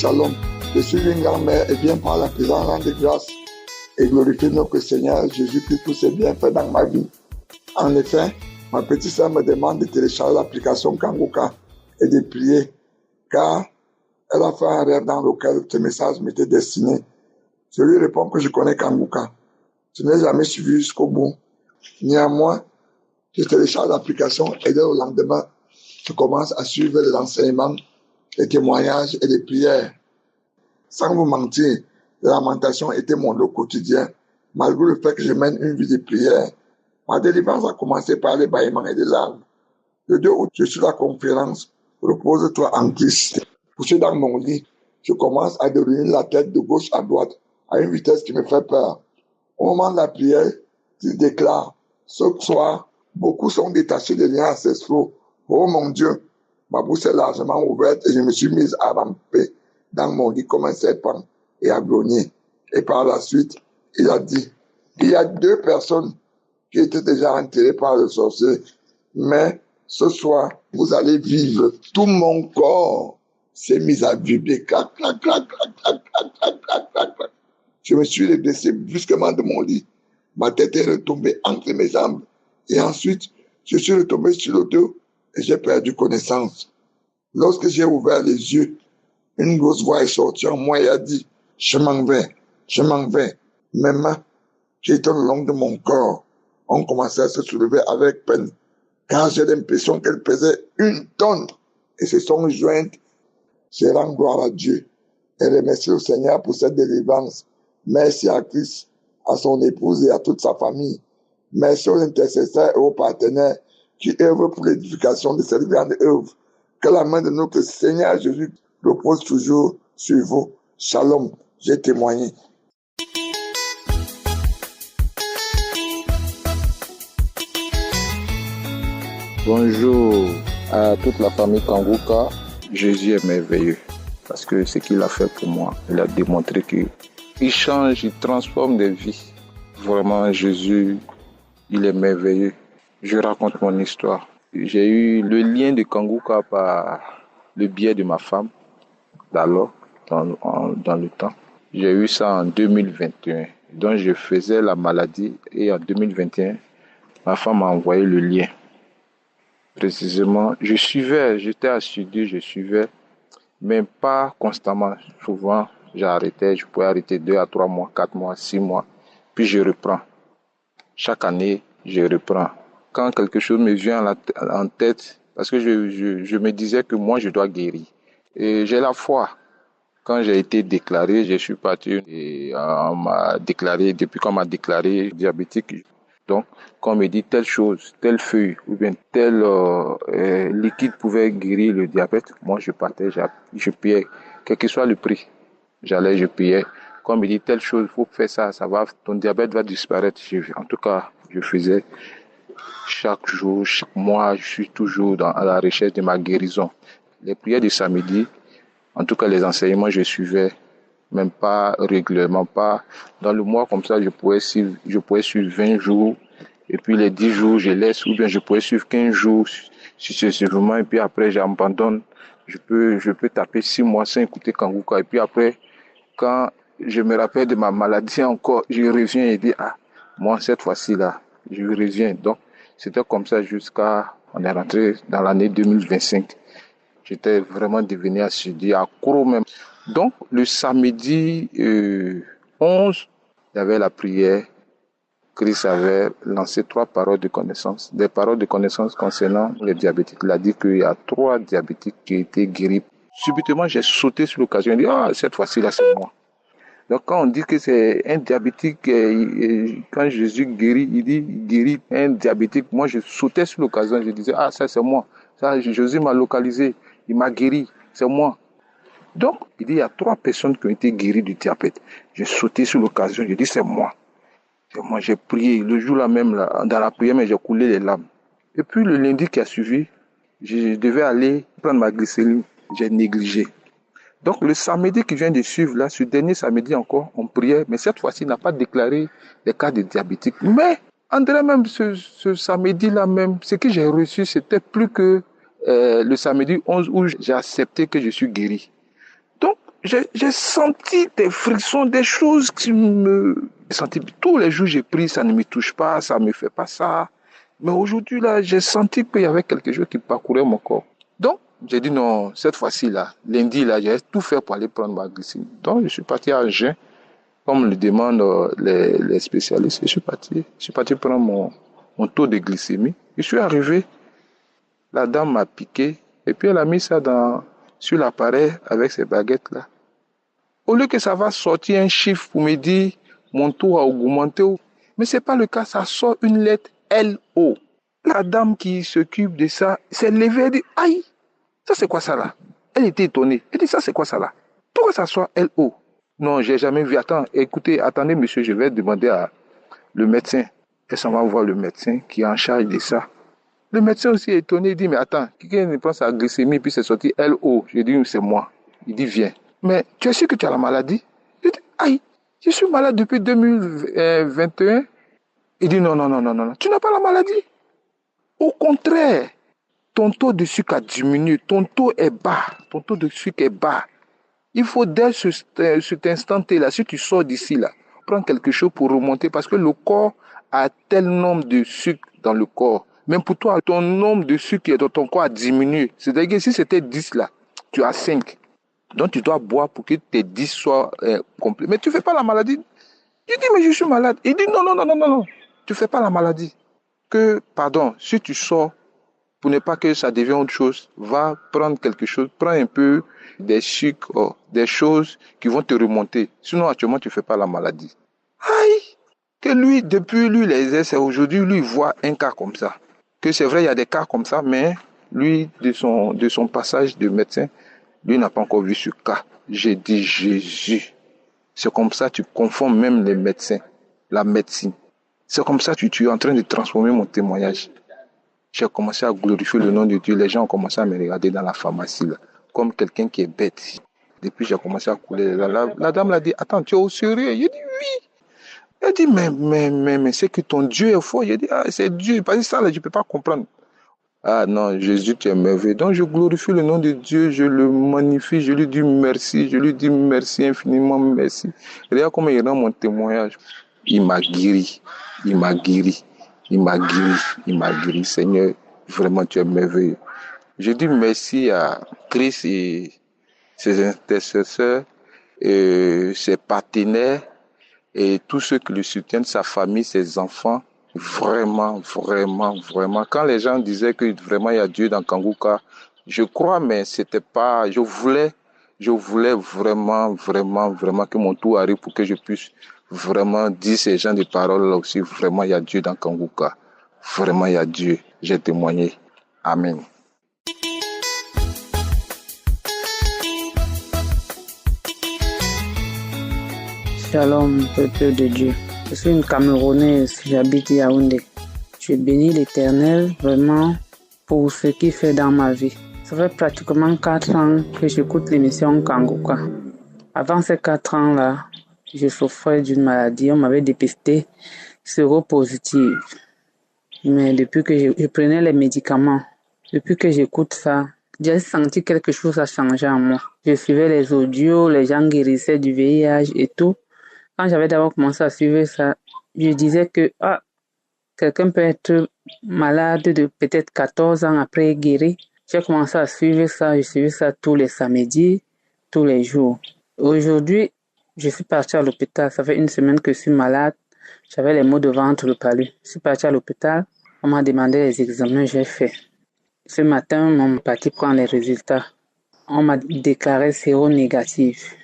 Shalom. Je suis une grand-mère et viens par la présence rendre grâce et glorifier notre Seigneur Jésus-Christ pour ses bienfaits dans ma vie. En effet, ma petite sœur me demande de télécharger l'application Kanguka et de prier, car elle a fait un rêve dans lequel ce message m'était destiné. Je lui réponds que je connais Kanguka. Je n'ai jamais suivi jusqu'au bout. Néanmoins, je télécharge l'application et dès le lendemain, je commence à suivre les enseignements, les témoignages et les prières. Sans vous mentir, la lamentation était mon lot quotidien, malgré le fait que je mène une vie de prière. Ma délivrance a commencé par les bâillements et les larmes. Le 2 août, je suis à la conférence « Repose-toi en Christ ». Couché dans mon lit, je commence à dérouler la tête de gauche à droite à une vitesse qui me fait peur. Au moment de la prière, je déclare « Ce soir, beaucoup sont détachés des liens ancestraux. Oh mon Dieu !» Ma bouche est largement ouverte et je me suis mise à ramper dans mon lit comme un serpent et à grogner. Et par la suite, il a dit, il y a 2 personnes qui étaient déjà enterrées par le sorcier, mais ce soir, vous allez vivre. Tout mon corps s'est mis à vibrer. Clac, clac, clac, clac, clac, clac, clac, clac, clac, clac. Je me suis redressé brusquement de mon lit. Ma tête est retombée entre mes jambes. Et ensuite, je suis retombé sur le dos et j'ai perdu connaissance. Lorsque j'ai ouvert les yeux, une grosse voix est sortie en moi et a dit, je m'en vais, je m'en vais. Mes mains, qui étaient le long de mon corps, ont commencé à se soulever avec peine, car j'ai l'impression qu'elles pesaient 1 tonne et se sont jointes. Je rends gloire à Dieu et remercie le Seigneur pour cette délivrance. Merci à Christ, à son épouse et à toute sa famille. Merci aux intercesseurs et aux partenaires qui œuvrent pour l'édification de cette grande œuvre. Que la main de notre Seigneur Jésus repose toujours sur vous. Shalom, j'ai témoigné. Bonjour à toute la famille Kanguka. Jésus est merveilleux parce que ce qu'il a fait pour moi, il a démontré qu'il change, il transforme des vies. Vraiment, Jésus, il est merveilleux. Je raconte mon histoire. J'ai eu le lien de Kanguka par le biais de ma femme, d'alors, dans le temps. J'ai eu ça en 2021. Donc, je faisais la maladie et en 2021, ma femme m'a envoyé le lien. Précisément, j'étais assidu, je suivais, mais pas constamment. Souvent, j'arrêtais, je pouvais arrêter 2 à 3 mois, 4 mois, 6 mois, puis je reprends. Chaque année, je reprends. Quand quelque chose me vient en tête, parce que je me disais que moi, je dois guérir. Et j'ai la foi. Quand j'ai été déclaré, je suis parti et on m'a déclaré, depuis qu'on m'a déclaré diabétique, donc, quand on me dit telle chose, telle feuille ou bien tel liquide pouvait guérir le diabète, moi je partais, je payais, quel que soit le prix. J'allais, je payais. Quand on me dit telle chose, il faut faire ça, ton diabète va disparaître. En tout cas, je faisais chaque jour, chaque mois, je suis toujours à la recherche de ma guérison. Les prières de samedi, en tout cas les enseignements, je suivais, même pas régulièrement, pas dans le mois comme ça, je pouvais suivre 20 jours, et puis les 10 jours, je laisse, ou bien je pourrais suivre 15 jours successivement, et puis après, j'abandonne. Je peux taper 6 mois sans écouter Kanguka, et puis après, quand je me rappelle de ma maladie encore, je reviens et dis, moi, cette fois-ci là, je reviens. Donc, c'était comme ça on est rentré dans l'année 2025. J'étais vraiment devenu assidu, accro même. Donc, le samedi 11, il y avait la prière. Christ avait lancé 3 paroles de connaissance. Des paroles de connaissance concernant les diabétiques. Il a dit qu'il y a 3 diabétiques qui étaient guéris. Subitement, j'ai sauté sur l'occasion. J'ai dit, cette fois-ci, là, c'est moi. Donc, quand on dit que c'est un diabétique, quand Jésus guérit, il dit, il guérit un diabétique. Moi, je sautais sur l'occasion. Je disais, ça, c'est moi. Ça, Jésus m'a localisé. Il m'a guéri. C'est moi. Donc, il dit, il y a 3 personnes qui ont été guéries du diabète. J'ai sauté sur l'occasion. Je dis, c'est moi. Moi, j'ai prié le jour-là même, là, dans la prière, mais j'ai coulé les larmes. Et puis, le lundi qui a suivi, je devais aller prendre ma glycémie. J'ai négligé. Donc, le samedi qui vient de suivre, là, ce dernier samedi encore, on priait, mais cette fois-ci, il n'a pas déclaré les cas de diabétique. Mais, André, même ce samedi-là même, ce que j'ai reçu, c'était plus que le samedi 11 où j'ai accepté que je suis guéri. Donc, j'ai senti des frictions, des choses qui me... J'ai senti, tous les jours j'ai pris, ça ne me touche pas, ça ne me fait pas ça. Mais aujourd'hui, là, j'ai senti qu'il y avait quelque chose qui parcourait mon corps. Donc, j'ai dit non, cette fois-ci, là, lundi, là, j'ai tout fait pour aller prendre ma glycémie. Donc, je suis parti à jeun, comme le demandent les spécialistes. Je suis parti prendre mon taux de glycémie. Je suis arrivé, la dame m'a piqué, et puis elle a mis ça sur l'appareil avec ses baguettes, là. Au lieu que ça va sortir un chiffre pour me dire mon taux a augmenté, mais ce n'est pas le cas, ça sort une lettre LO. La dame qui s'occupe de ça s'est levée et dit aïe, ça c'est quoi ça là? Elle était étonnée. Elle dit ça c'est quoi ça là? Pourquoi ça sort LO? Non, j'ai jamais vu. Attendez monsieur, je vais demander à le médecin. Elle s'en va voir le médecin qui est en charge de ça. Le médecin aussi est étonné, il dit mais attends, quelqu'un prend sa glycémie puis c'est sorti LO. Je dis c'est moi. Il dit viens. Mais tu es sûr que tu as la maladie? Je dis aïe, je suis malade depuis 2021. Il dit non, non, non, non, non, tu n'as pas la maladie. Au contraire, ton taux de sucre a diminué, ton taux est bas, ton taux de sucre est bas. Il faut dès cet instant-là, si tu sors d'ici, là, prendre quelque chose pour remonter parce que le corps a tel nombre de sucre dans le corps. Même pour toi, ton nombre de sucre qui est dans ton corps a diminué. C'est-à-dire que si c'était 10 là, tu as 5. Donc tu dois boire pour que tes 10 soient complets. Mais tu ne fais pas la maladie. Je dis mais je suis malade. Il dit non, non, non, non, non, non. Tu ne fais pas la maladie. Si tu sors, pour ne pas que ça devienne autre chose, va prendre quelque chose, prends un peu des sucres, des choses qui vont te remonter. Sinon, actuellement, tu ne fais pas la maladie. Aïe! Que lui, depuis lui, les essais, aujourd'hui, lui, il voit un cas comme ça. Que c'est vrai, il y a des cas comme ça, mais lui, de son passage de médecin, lui n'a pas encore vu ce cas. J'ai dit Jésus. C'est comme ça que tu confonds même les médecins, la médecine. C'est comme ça que tu es en train de transformer mon témoignage. J'ai commencé à glorifier le nom de Dieu. Les gens ont commencé à me regarder dans la pharmacie, là, comme quelqu'un qui est bête. Depuis, j'ai commencé à couler. La dame l'a dit, attends, tu es au sérieux? Il dit, oui. Elle dit, mais c'est que ton Dieu est fort. Il dit, ah, c'est Dieu. Parce que ça, là, je ne peux pas comprendre. Ah non, Jésus, tu es merveilleux. Donc, je glorifie le nom de Dieu, je le magnifie, je lui dis merci infiniment, merci. Regarde comment il rend mon témoignage. Il m'a guéri, il m'a guéri, il m'a guéri, il m'a guéri. Seigneur, vraiment, tu es merveilleux. Je dis merci à Christ et ses intercesseurs, et ses partenaires et tous ceux qui le soutiennent, sa famille, ses enfants. Vraiment, vraiment, vraiment. Quand les gens disaient que vraiment il y a Dieu dans Kanguka, je crois, mais c'était pas. Je voulais vraiment, vraiment, vraiment que mon tour arrive pour que je puisse vraiment dire ces gens de paroles là aussi. Vraiment, il y a Dieu dans Kanguka. Vraiment, il y a Dieu. J'ai témoigné. Amen. Shalom, peuple de Dieu. Je suis une Camerounaise, j'habite Yaoundé. Je bénis l'Éternel vraiment pour ce qu'il fait dans ma vie. Ça fait pratiquement 4 ans que j'écoute l'émission Kanguka. Avant ces 4 ans-là, je souffrais d'une maladie. On m'avait dépisté séropositive. Mais depuis que je prenais les médicaments, depuis que j'écoute ça, j'ai senti quelque chose a changé en moi. Je suivais les audios, les gens guérissaient du VIH et tout. Quand j'avais d'abord commencé à suivre ça, je disais que quelqu'un peut être malade de peut-être 14 ans après guéri. J'ai commencé à suivre ça, je suivais ça tous les samedis, tous les jours. Aujourd'hui, je suis partie à l'hôpital. Ça fait 1 semaine que je suis malade. J'avais les maux de ventre, le palu. Je suis partie à l'hôpital. On m'a demandé les examens, j'ai fait. Ce matin, on est parti prendre les résultats. On m'a déclaré séronégatif.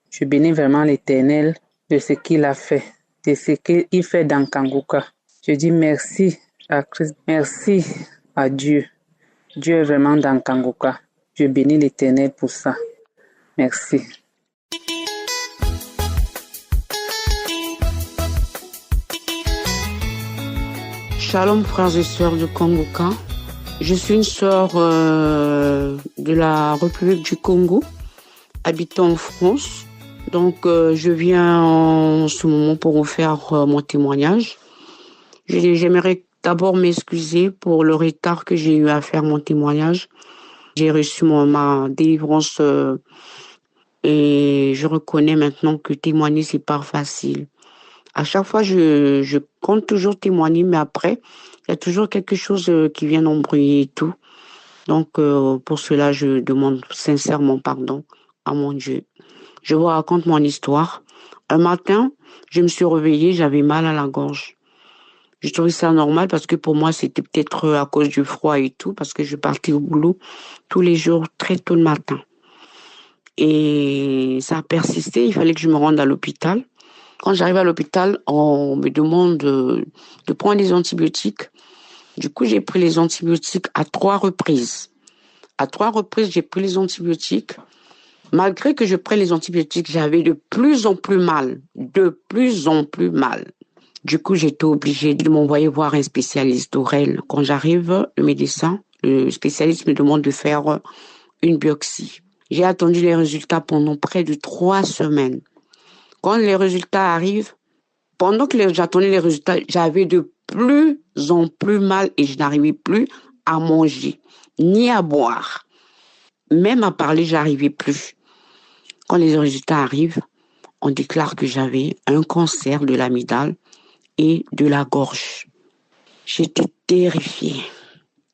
Je bénis vraiment l'Éternel de ce qu'il a fait, de ce qu'il fait dans Kanguka. Je dis merci à Christ, merci à Dieu. Dieu est vraiment dans Kanguka. Je bénis l'Éternel pour ça. Merci. Shalom frères et sœurs du Kanguka. Je suis une sœur de la République du Congo, habitant en France. Donc, je viens en ce moment pour vous faire mon témoignage. J'aimerais d'abord m'excuser pour le retard que j'ai eu à faire mon témoignage. J'ai reçu ma délivrance Et je reconnais maintenant que témoigner, c'est pas facile. À chaque fois, je compte toujours témoigner, mais après, il y a toujours quelque chose qui vient d'embrouiller et tout. Donc, pour cela, je demande sincèrement pardon à mon Dieu. Je vous raconte mon histoire. Un matin, je me suis réveillée, j'avais mal à la gorge. Je trouvais ça normal parce que pour moi, c'était peut-être à cause du froid et tout, parce que je partais au boulot tous les jours très tôt le matin. Et ça a persisté, il fallait que je me rende à l'hôpital. Quand j'arrive à l'hôpital, on me demande de prendre des antibiotiques. Du coup, j'ai pris les antibiotiques à 3 reprises. À 3 reprises, j'ai pris les antibiotiques. Malgré que je prenne les antibiotiques, j'avais de plus en plus mal. De plus en plus mal. Du coup, j'étais obligée de m'envoyer voir un spécialiste d'oreille. Quand j'arrive, le spécialiste me demande de faire une biopsie. J'ai attendu les résultats pendant près de 3 semaines. Quand les résultats arrivent, pendant que j'attendais les résultats, j'avais de plus en plus mal et je n'arrivais plus à manger, ni à boire. Même à parler, j'arrivais plus. Quand les résultats arrivent, on déclare que j'avais un cancer de l'amygdale et de la gorge. J'étais terrifiée.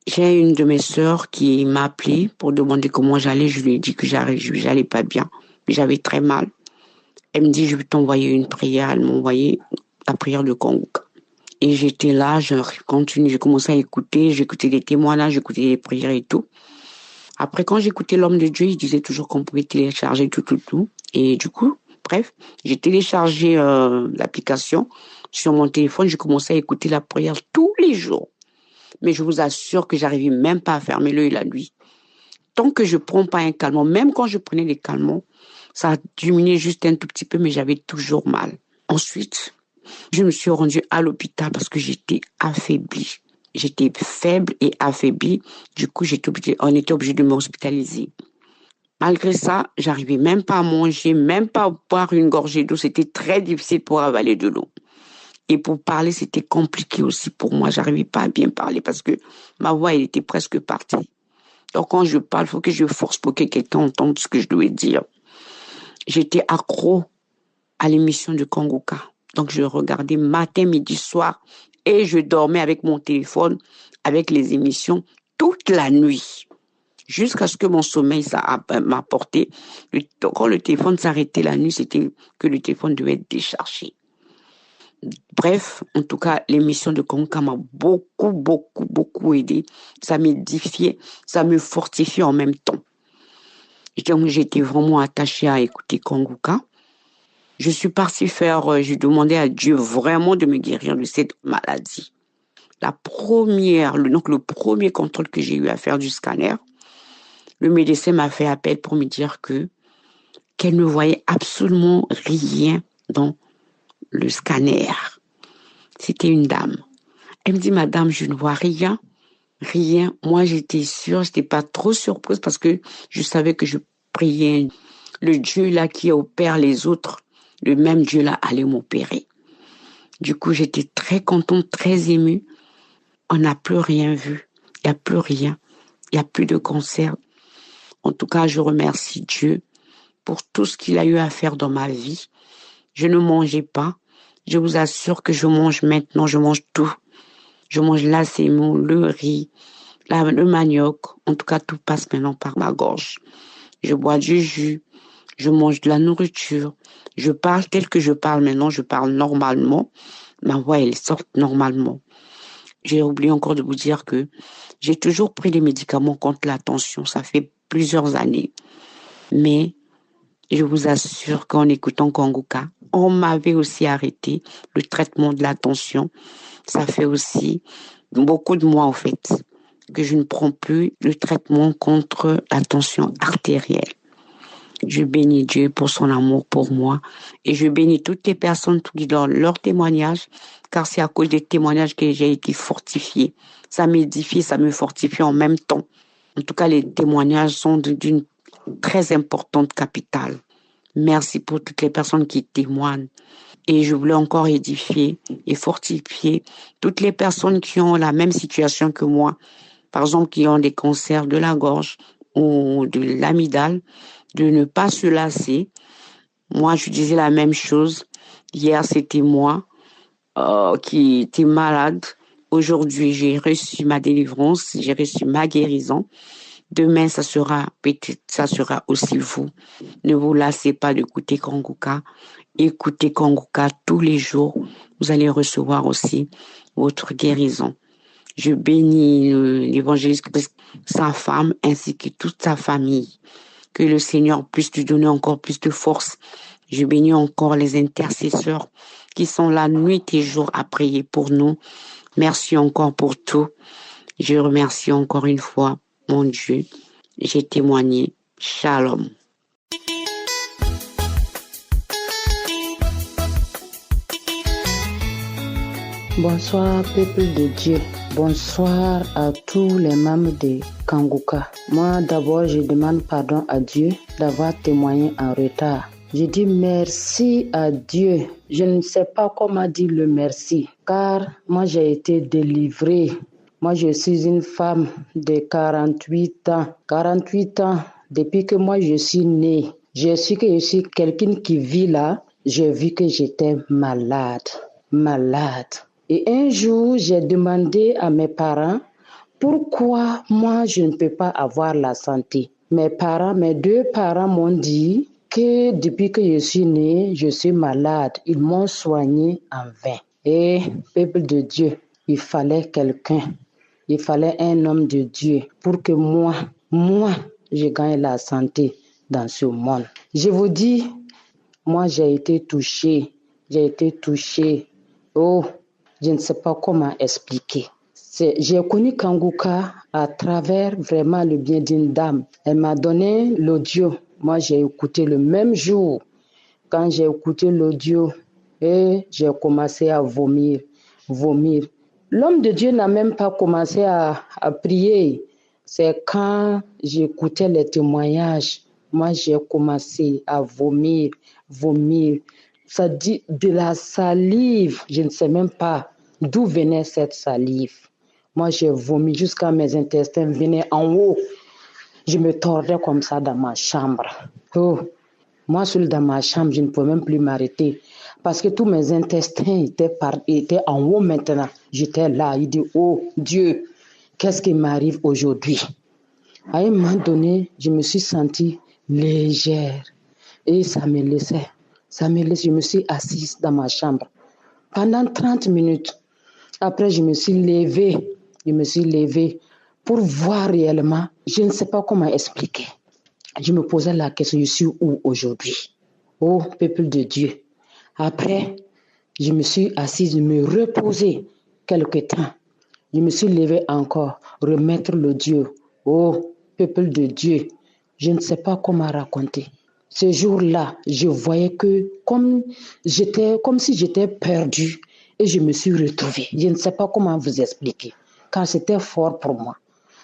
J'ai une de mes sœurs qui m'a appelée pour demander comment j'allais. Je lui ai dit que j'allais pas bien, mais j'avais très mal. Elle me dit, je vais t'envoyer une prière. Elle m'a envoyé la prière de Kongoka. Et j'étais là, je commençais à écouter, j'écoutais des témoignages, j'écoutais des prières et tout. Après, quand j'écoutais l'homme de Dieu, il disait toujours qu'on pouvait télécharger tout. Et du coup, bref, j'ai téléchargé l'application sur mon téléphone. J'ai commencé à écouter la prière tous les jours. Mais je vous assure que j'arrivais même pas à fermer l'œil la nuit. Tant que je prends pas un calmant, même quand je prenais des calmants, ça a diminué juste un tout petit peu, mais j'avais toujours mal. Ensuite, je me suis rendue à l'hôpital parce que j'étais affaiblie. J'étais faible et affaiblie. Du coup, on était obligé de m'hospitaliser. Malgré ça, j'arrivais même pas à manger, même pas à boire une gorgée d'eau. C'était très difficile pour avaler de l'eau. Et pour parler, c'était compliqué aussi pour moi. J'arrivais pas à bien parler parce que ma voix, elle était presque partie. Donc, quand je parle, il faut que je force pour que quelqu'un entende ce que je dois dire. J'étais accro à l'émission de Kongoka. Donc, je regardais matin, midi, soir et je dormais avec mon téléphone, avec les émissions toute la nuit. Jusqu'à ce que mon sommeil m'a porté. Quand le téléphone s'arrêtait la nuit, c'était que le téléphone devait être déchargé. Bref, en tout cas, l'émission de Kongoka m'a beaucoup aidé. Ça m'édifiait, ça me fortifiait en même temps. Donc, j'étais vraiment attachée à écouter Kongoka. Je suis partie j'ai demandé à Dieu vraiment de me guérir de cette maladie. Le premier contrôle que j'ai eu à faire du scanner, le médecin m'a fait appel pour me dire qu'elle ne voyait absolument rien dans le scanner. C'était une dame. Elle me dit, madame, je ne vois rien. Moi, j'étais sûre, j'étais pas trop surprise parce que je savais que je priais le Dieu là qui opère les autres. Le même Dieu là allait m'opérer. Du coup, j'étais très contente, très émue. On n'a plus rien vu. Il n'y a plus rien. Il n'y a plus de cancer. En tout cas, je remercie Dieu pour tout ce qu'il a eu à faire dans ma vie. Je ne mangeais pas. Je vous assure que je mange maintenant. Je mange tout. Je mange la sémoule, le riz, le manioc. En tout cas, tout passe maintenant par ma gorge. Je bois du jus. Je mange de la nourriture. Je parle tel que je parle maintenant. Je parle normalement. Ma voix, elle sort normalement. J'ai oublié encore de vous dire que j'ai toujours pris des médicaments contre la tension. Ça fait plusieurs années. Mais je vous assure qu'en écoutant Kongoka, on m'avait aussi arrêté le traitement de la tension. Ça fait aussi beaucoup de mois, en fait, que je ne prends plus le traitement contre la tension artérielle. Je bénis Dieu pour son amour pour moi et je bénis toutes les personnes qui donnent leur témoignage, car c'est à cause des témoignages que j'ai été fortifiée. Ça m'édifie, ça me fortifie en même temps. En tout cas, les témoignages sont d'une très importante capitale. Merci pour toutes les personnes qui témoignent. Et je voulais encore édifier et fortifier toutes les personnes qui ont la même situation que moi. Par exemple, qui ont des cancers de la gorge ou de l'amygdale. de ne pas se lasser. Moi, je disais la même chose. Hier, c'était moi qui était malade. Aujourd'hui, j'ai reçu ma délivrance, j'ai reçu ma guérison. Demain, ça sera aussi vous. Ne vous lassez pas d'écouter Kongoka. Écoutez Kongoka tous les jours. Vous allez recevoir aussi votre guérison. Je bénis l'évangéliste, sa femme ainsi que toute sa famille. Que le Seigneur puisse lui donner encore plus de force. Je bénis encore les intercesseurs qui sont là nuit et jour à prier pour nous. Merci encore pour tout. Je remercie encore une fois mon Dieu. J'ai témoigné. Shalom. Bonsoir, peuple de Dieu. Bonsoir à tous les membres de Kongoka. Moi, d'abord, je demande pardon à Dieu d'avoir témoigné en retard. Je dis merci à Dieu. Je ne sais pas comment dire le merci, car moi, j'ai été délivrée. Moi, je suis une femme de 48 ans. 48 ans, depuis que moi, je suis née. Je suis quelqu'un qui vit là. J'ai vu que j'étais malade. Et un jour, j'ai demandé à mes parents pourquoi moi, je ne peux pas avoir la santé. Mes deux parents m'ont dit que depuis que je suis née, je suis malade. Ils m'ont soigné en vain. Et peuple de Dieu, il fallait quelqu'un. Il fallait un homme de Dieu pour que moi, je gagne la santé dans ce monde. Je vous dis, moi, j'ai été touchée. Oh, je ne sais pas comment expliquer. J'ai connu Kongoka à travers vraiment le bien d'une dame. Elle m'a donné l'audio. Moi, j'ai écouté le même jour. Quand j'ai écouté l'audio, et j'ai commencé à vomir. L'homme de Dieu n'a même pas commencé à prier. C'est quand j'écoutais les témoignages, moi, j'ai commencé à vomir. Ça dit de la salive. Je ne sais même pas d'où venait cette salive. Moi, j'ai vomi jusqu'à mes intestins venaient en haut. Je me tordais comme ça dans ma chambre. Oh, moi, seul dans ma chambre, je ne pouvais même plus m'arrêter. Parce que tous mes intestins étaient en haut maintenant. J'étais là, il dit, oh Dieu, qu'est-ce qui m'arrive aujourd'hui? À un moment donné, je me suis sentie légère. Et ça me laissait. Je me suis assise dans ma chambre. Pendant 30 minutes. Après, je me suis levée pour voir réellement. Je ne sais pas comment expliquer. Je me posais la question, je suis où aujourd'hui? Oh, peuple de Dieu. Après, je me suis assise, me reposer quelque temps. Je me suis levée encore, remettre le Dieu. Oh, peuple de Dieu. Je ne sais pas comment raconter. Ce jour-là, je voyais que comme si j'étais perdue et je me suis retrouvée. Je ne sais pas comment vous expliquer, car c'était fort pour moi.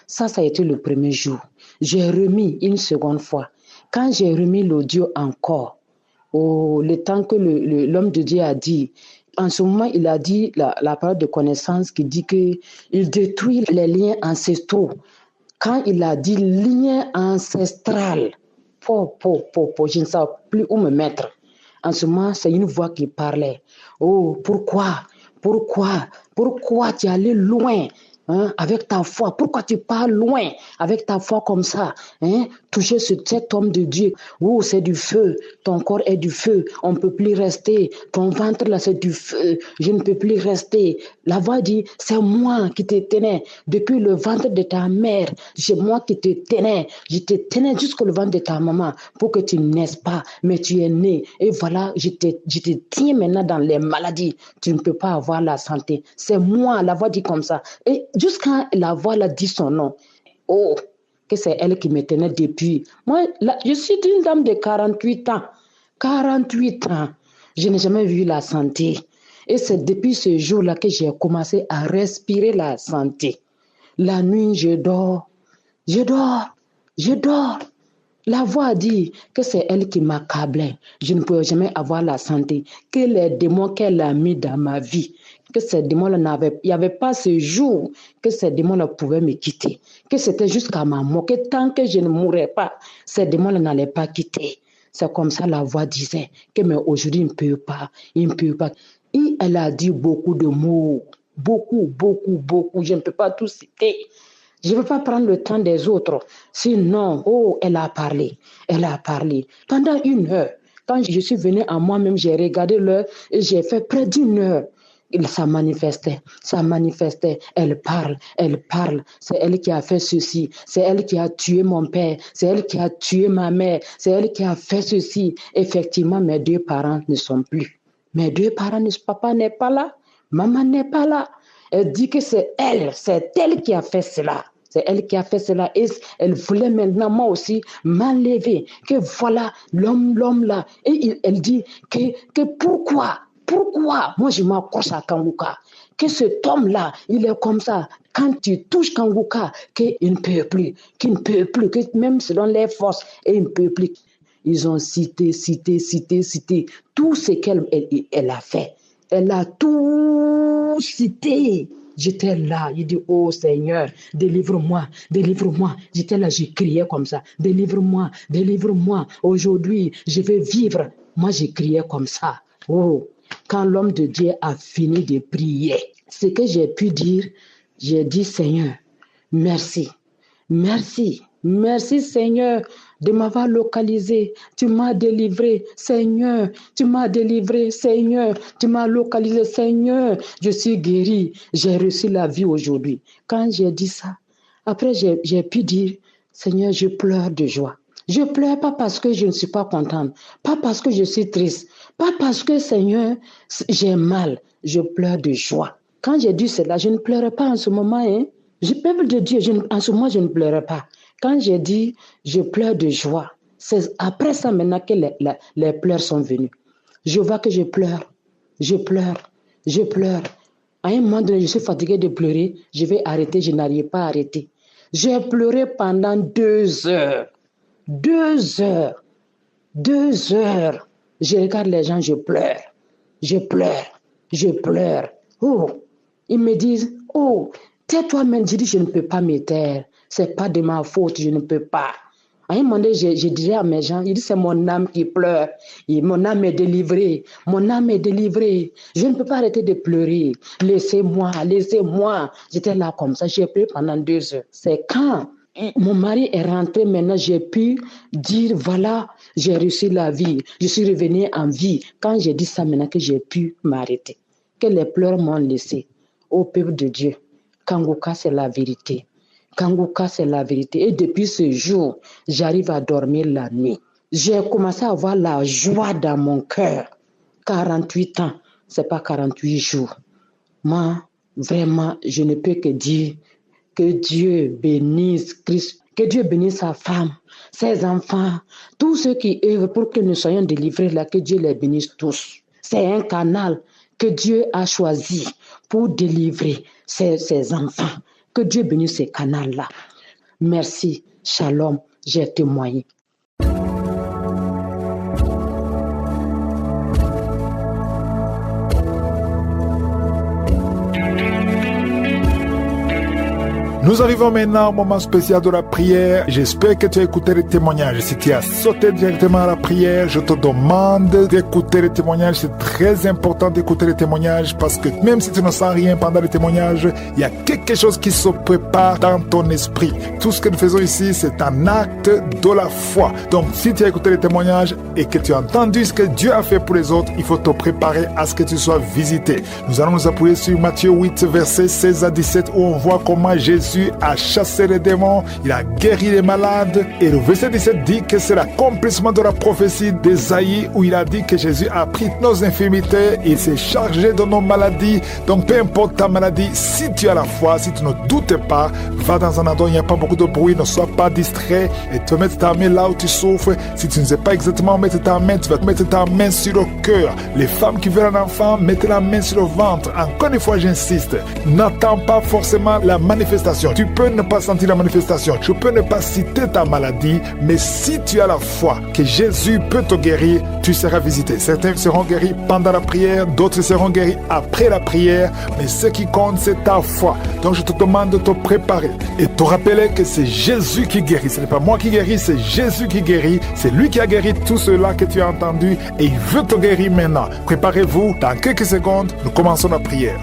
Ça a été le premier jour. J'ai remis une seconde fois. Quand j'ai remis l'audio encore, le temps que l'homme de Dieu a dit, en ce moment, il a dit la parole de connaissance qui dit qu'il détruit les liens ancestraux. Quand il a dit lien ancestral, je ne sais plus où me mettre. En ce moment, c'est une voix qui parlait. Oh, pourquoi tu es allé loin avec ta foi? Pourquoi tu pars loin avec ta foi comme ça? Toucher cet homme de Dieu. Oh, c'est du feu. Ton corps est du feu. On ne peut plus rester. Ton ventre là, c'est du feu. Je ne peux plus rester. La voix dit, c'est moi qui te tenais depuis le ventre de ta mère. C'est moi qui te tenais. Je te tenais jusqu'au ventre de ta maman pour que tu ne naisses pas. Mais tu es né. Et voilà, je te tiens maintenant dans les maladies. Tu ne peux pas avoir la santé. C'est moi. La voix dit comme ça. Et jusqu'à la voix là dit son nom. Oh, que c'est elle qui me tenait depuis. Moi, je suis une dame de 48 ans. 48 ans. Je n'ai jamais vu la santé. Et c'est depuis ce jour-là que j'ai commencé à respirer la santé. La nuit, je dors. La voix dit que c'est elle qui m'accablait. Je ne pouvais jamais avoir la santé. Que les démons qu'elle a mis dans ma vie, que ces démons-là il n'y avait pas ce jour que ces démons-là pouvaient me quitter, que c'était jusqu'à ma mort, que tant que je ne mourrais pas, ces démons-là n'allaient pas quitter. C'est comme ça la voix disait que mais aujourd'hui il ne peut pas. Et elle a dit beaucoup de mots, beaucoup, je ne peux pas tout citer. Je ne veux pas prendre le temps des autres. Sinon, elle a parlé. Pendant 1 heure, quand je suis venue à moi-même, j'ai regardé l'heure et j'ai fait près d'1 heure. Ça manifestait. Elle parle. C'est elle qui a fait ceci. C'est elle qui a tué mon père. C'est elle qui a tué ma mère. C'est elle qui a fait ceci. Effectivement, mes 2 parents ne sont plus. Papa n'est pas là. Maman n'est pas là. Elle dit que c'est elle qui a fait cela. C'est elle qui a fait cela et elle voulait maintenant moi aussi m'enlever. Que voilà l'homme là. Et elle dit que pourquoi moi je m'accroche à Kanguka. Que cet homme là, il est comme ça. Quand tu touches Kanguka, qu'il ne peut plus, que même selon les forces, il ne peut plus. Ils ont cité tout ce qu'elle a fait. Elle a tout cité. J'étais là, il dit, oh Seigneur, délivre-moi. J'étais là, j'ai crié comme ça, délivre-moi. Aujourd'hui, je vais vivre. Moi, j'ai crié comme ça. Oh, quand l'homme de Dieu a fini de prier, ce que j'ai pu dire, j'ai dit, Seigneur, merci Seigneur de m'avoir localisé. Tu m'as délivré, Seigneur. Tu m'as localisé, Seigneur. Je suis guéri. J'ai reçu la vie aujourd'hui. Quand j'ai dit ça, après j'ai pu dire, Seigneur, je pleure de joie. Je pleure pas parce que je ne suis pas contente, pas parce que je suis triste, pas parce que, Seigneur, j'ai mal. Je pleure de joie. Quand j'ai dit cela, je ne pleurais pas en ce moment. Peuple de Dieu, en ce moment, je ne pleurais pas. Quand j'ai dit, je pleure de joie, c'est après ça maintenant que les pleurs sont venus. Je vois que je pleure. À un moment donné, je suis fatiguée de pleurer. Je vais arrêter, je n'arrive pas à arrêter. J'ai pleuré pendant 2 heures. 2 heures. Je regarde les gens, je pleure. Oh, ils me disent, oh, tais-toi, mais je dis, je ne peux pas me taire. C'est pas de ma faute, je ne peux pas. À un moment donné, je dirais à mes gens, il dit, c'est mon âme qui pleure. Et mon âme est délivrée. Je ne peux pas arrêter de pleurer. Laissez-moi. J'étais là comme ça, j'ai pleuré pendant 2 heures. C'est quand mon mari est rentré, maintenant j'ai pu dire, voilà, j'ai reçu la vie. Je suis revenue en vie. Quand j'ai dit ça, maintenant que j'ai pu m'arrêter. Que les pleurs m'ont laissé. Ô peuple de Dieu, Kanguka, c'est la vérité. Et depuis ce jour, j'arrive à dormir la nuit. J'ai commencé à avoir la joie dans mon cœur. 48 ans, c'est pas 48 jours. Moi, vraiment, je ne peux que dire que Dieu bénisse Christ, que Dieu bénisse sa femme, ses enfants, tous ceux qui œuvrent pour que nous soyons délivrés là, que Dieu les bénisse tous. C'est un canal que Dieu a choisi pour délivrer ses enfants. Que Dieu bénisse ces canaux-là. Merci. Shalom. J'ai témoigné. Nous arrivons maintenant au moment spécial de la prière. J'espère que tu as écouté les témoignages. Si tu as sauté directement à la prière, je te demande d'écouter les témoignages. C'est très important d'écouter les témoignages parce que même si tu ne sens rien pendant les témoignages, il y a quelque chose qui se prépare dans ton esprit. Tout ce que nous faisons ici, c'est un acte de la foi. Donc, si tu as écouté les témoignages et que tu as entendu ce que Dieu a fait pour les autres, il faut te préparer à ce que tu sois visité. Nous allons nous appuyer sur Matthieu 8, versets 16 à 17, où on voit comment Jésus a chassé les démons, il a guéri les malades. Et le verset 17 dit que c'est l'accomplissement de la prophétie d'Ésaïe où il a dit que Jésus a pris nos infirmités, il s'est chargé de nos maladies. Donc peu importe ta maladie, si tu as la foi, si tu ne doutes pas, va dans un endroit où il n'y a pas beaucoup de bruit, ne sois pas distrait et tu vas mettre ta main là où tu souffres. Si tu ne sais pas exactement mettre ta main, tu vas mettre ta main sur le cœur. Les femmes qui veulent un enfant, mettez la main sur le ventre. Encore une fois, j'insiste, n'attends pas forcément la manifestation. manifestation. Tu peux ne pas sentir la manifestation. Je peux ne pas citer ta maladie, mais si tu as la foi que Jésus peut te guérir, tu seras visité. Certains seront guéris pendant la prière, d'autres seront guéris après la prière, mais ce qui compte, c'est ta foi. Donc je te demande de te préparer et te rappeler que c'est Jésus qui guérit. Ce n'est pas moi qui guéris, c'est Jésus qui guérit. C'est lui qui a guéri tout cela que tu as entendu et il veut te guérir maintenant. Préparez-vous, dans quelques secondes, nous commençons la prière.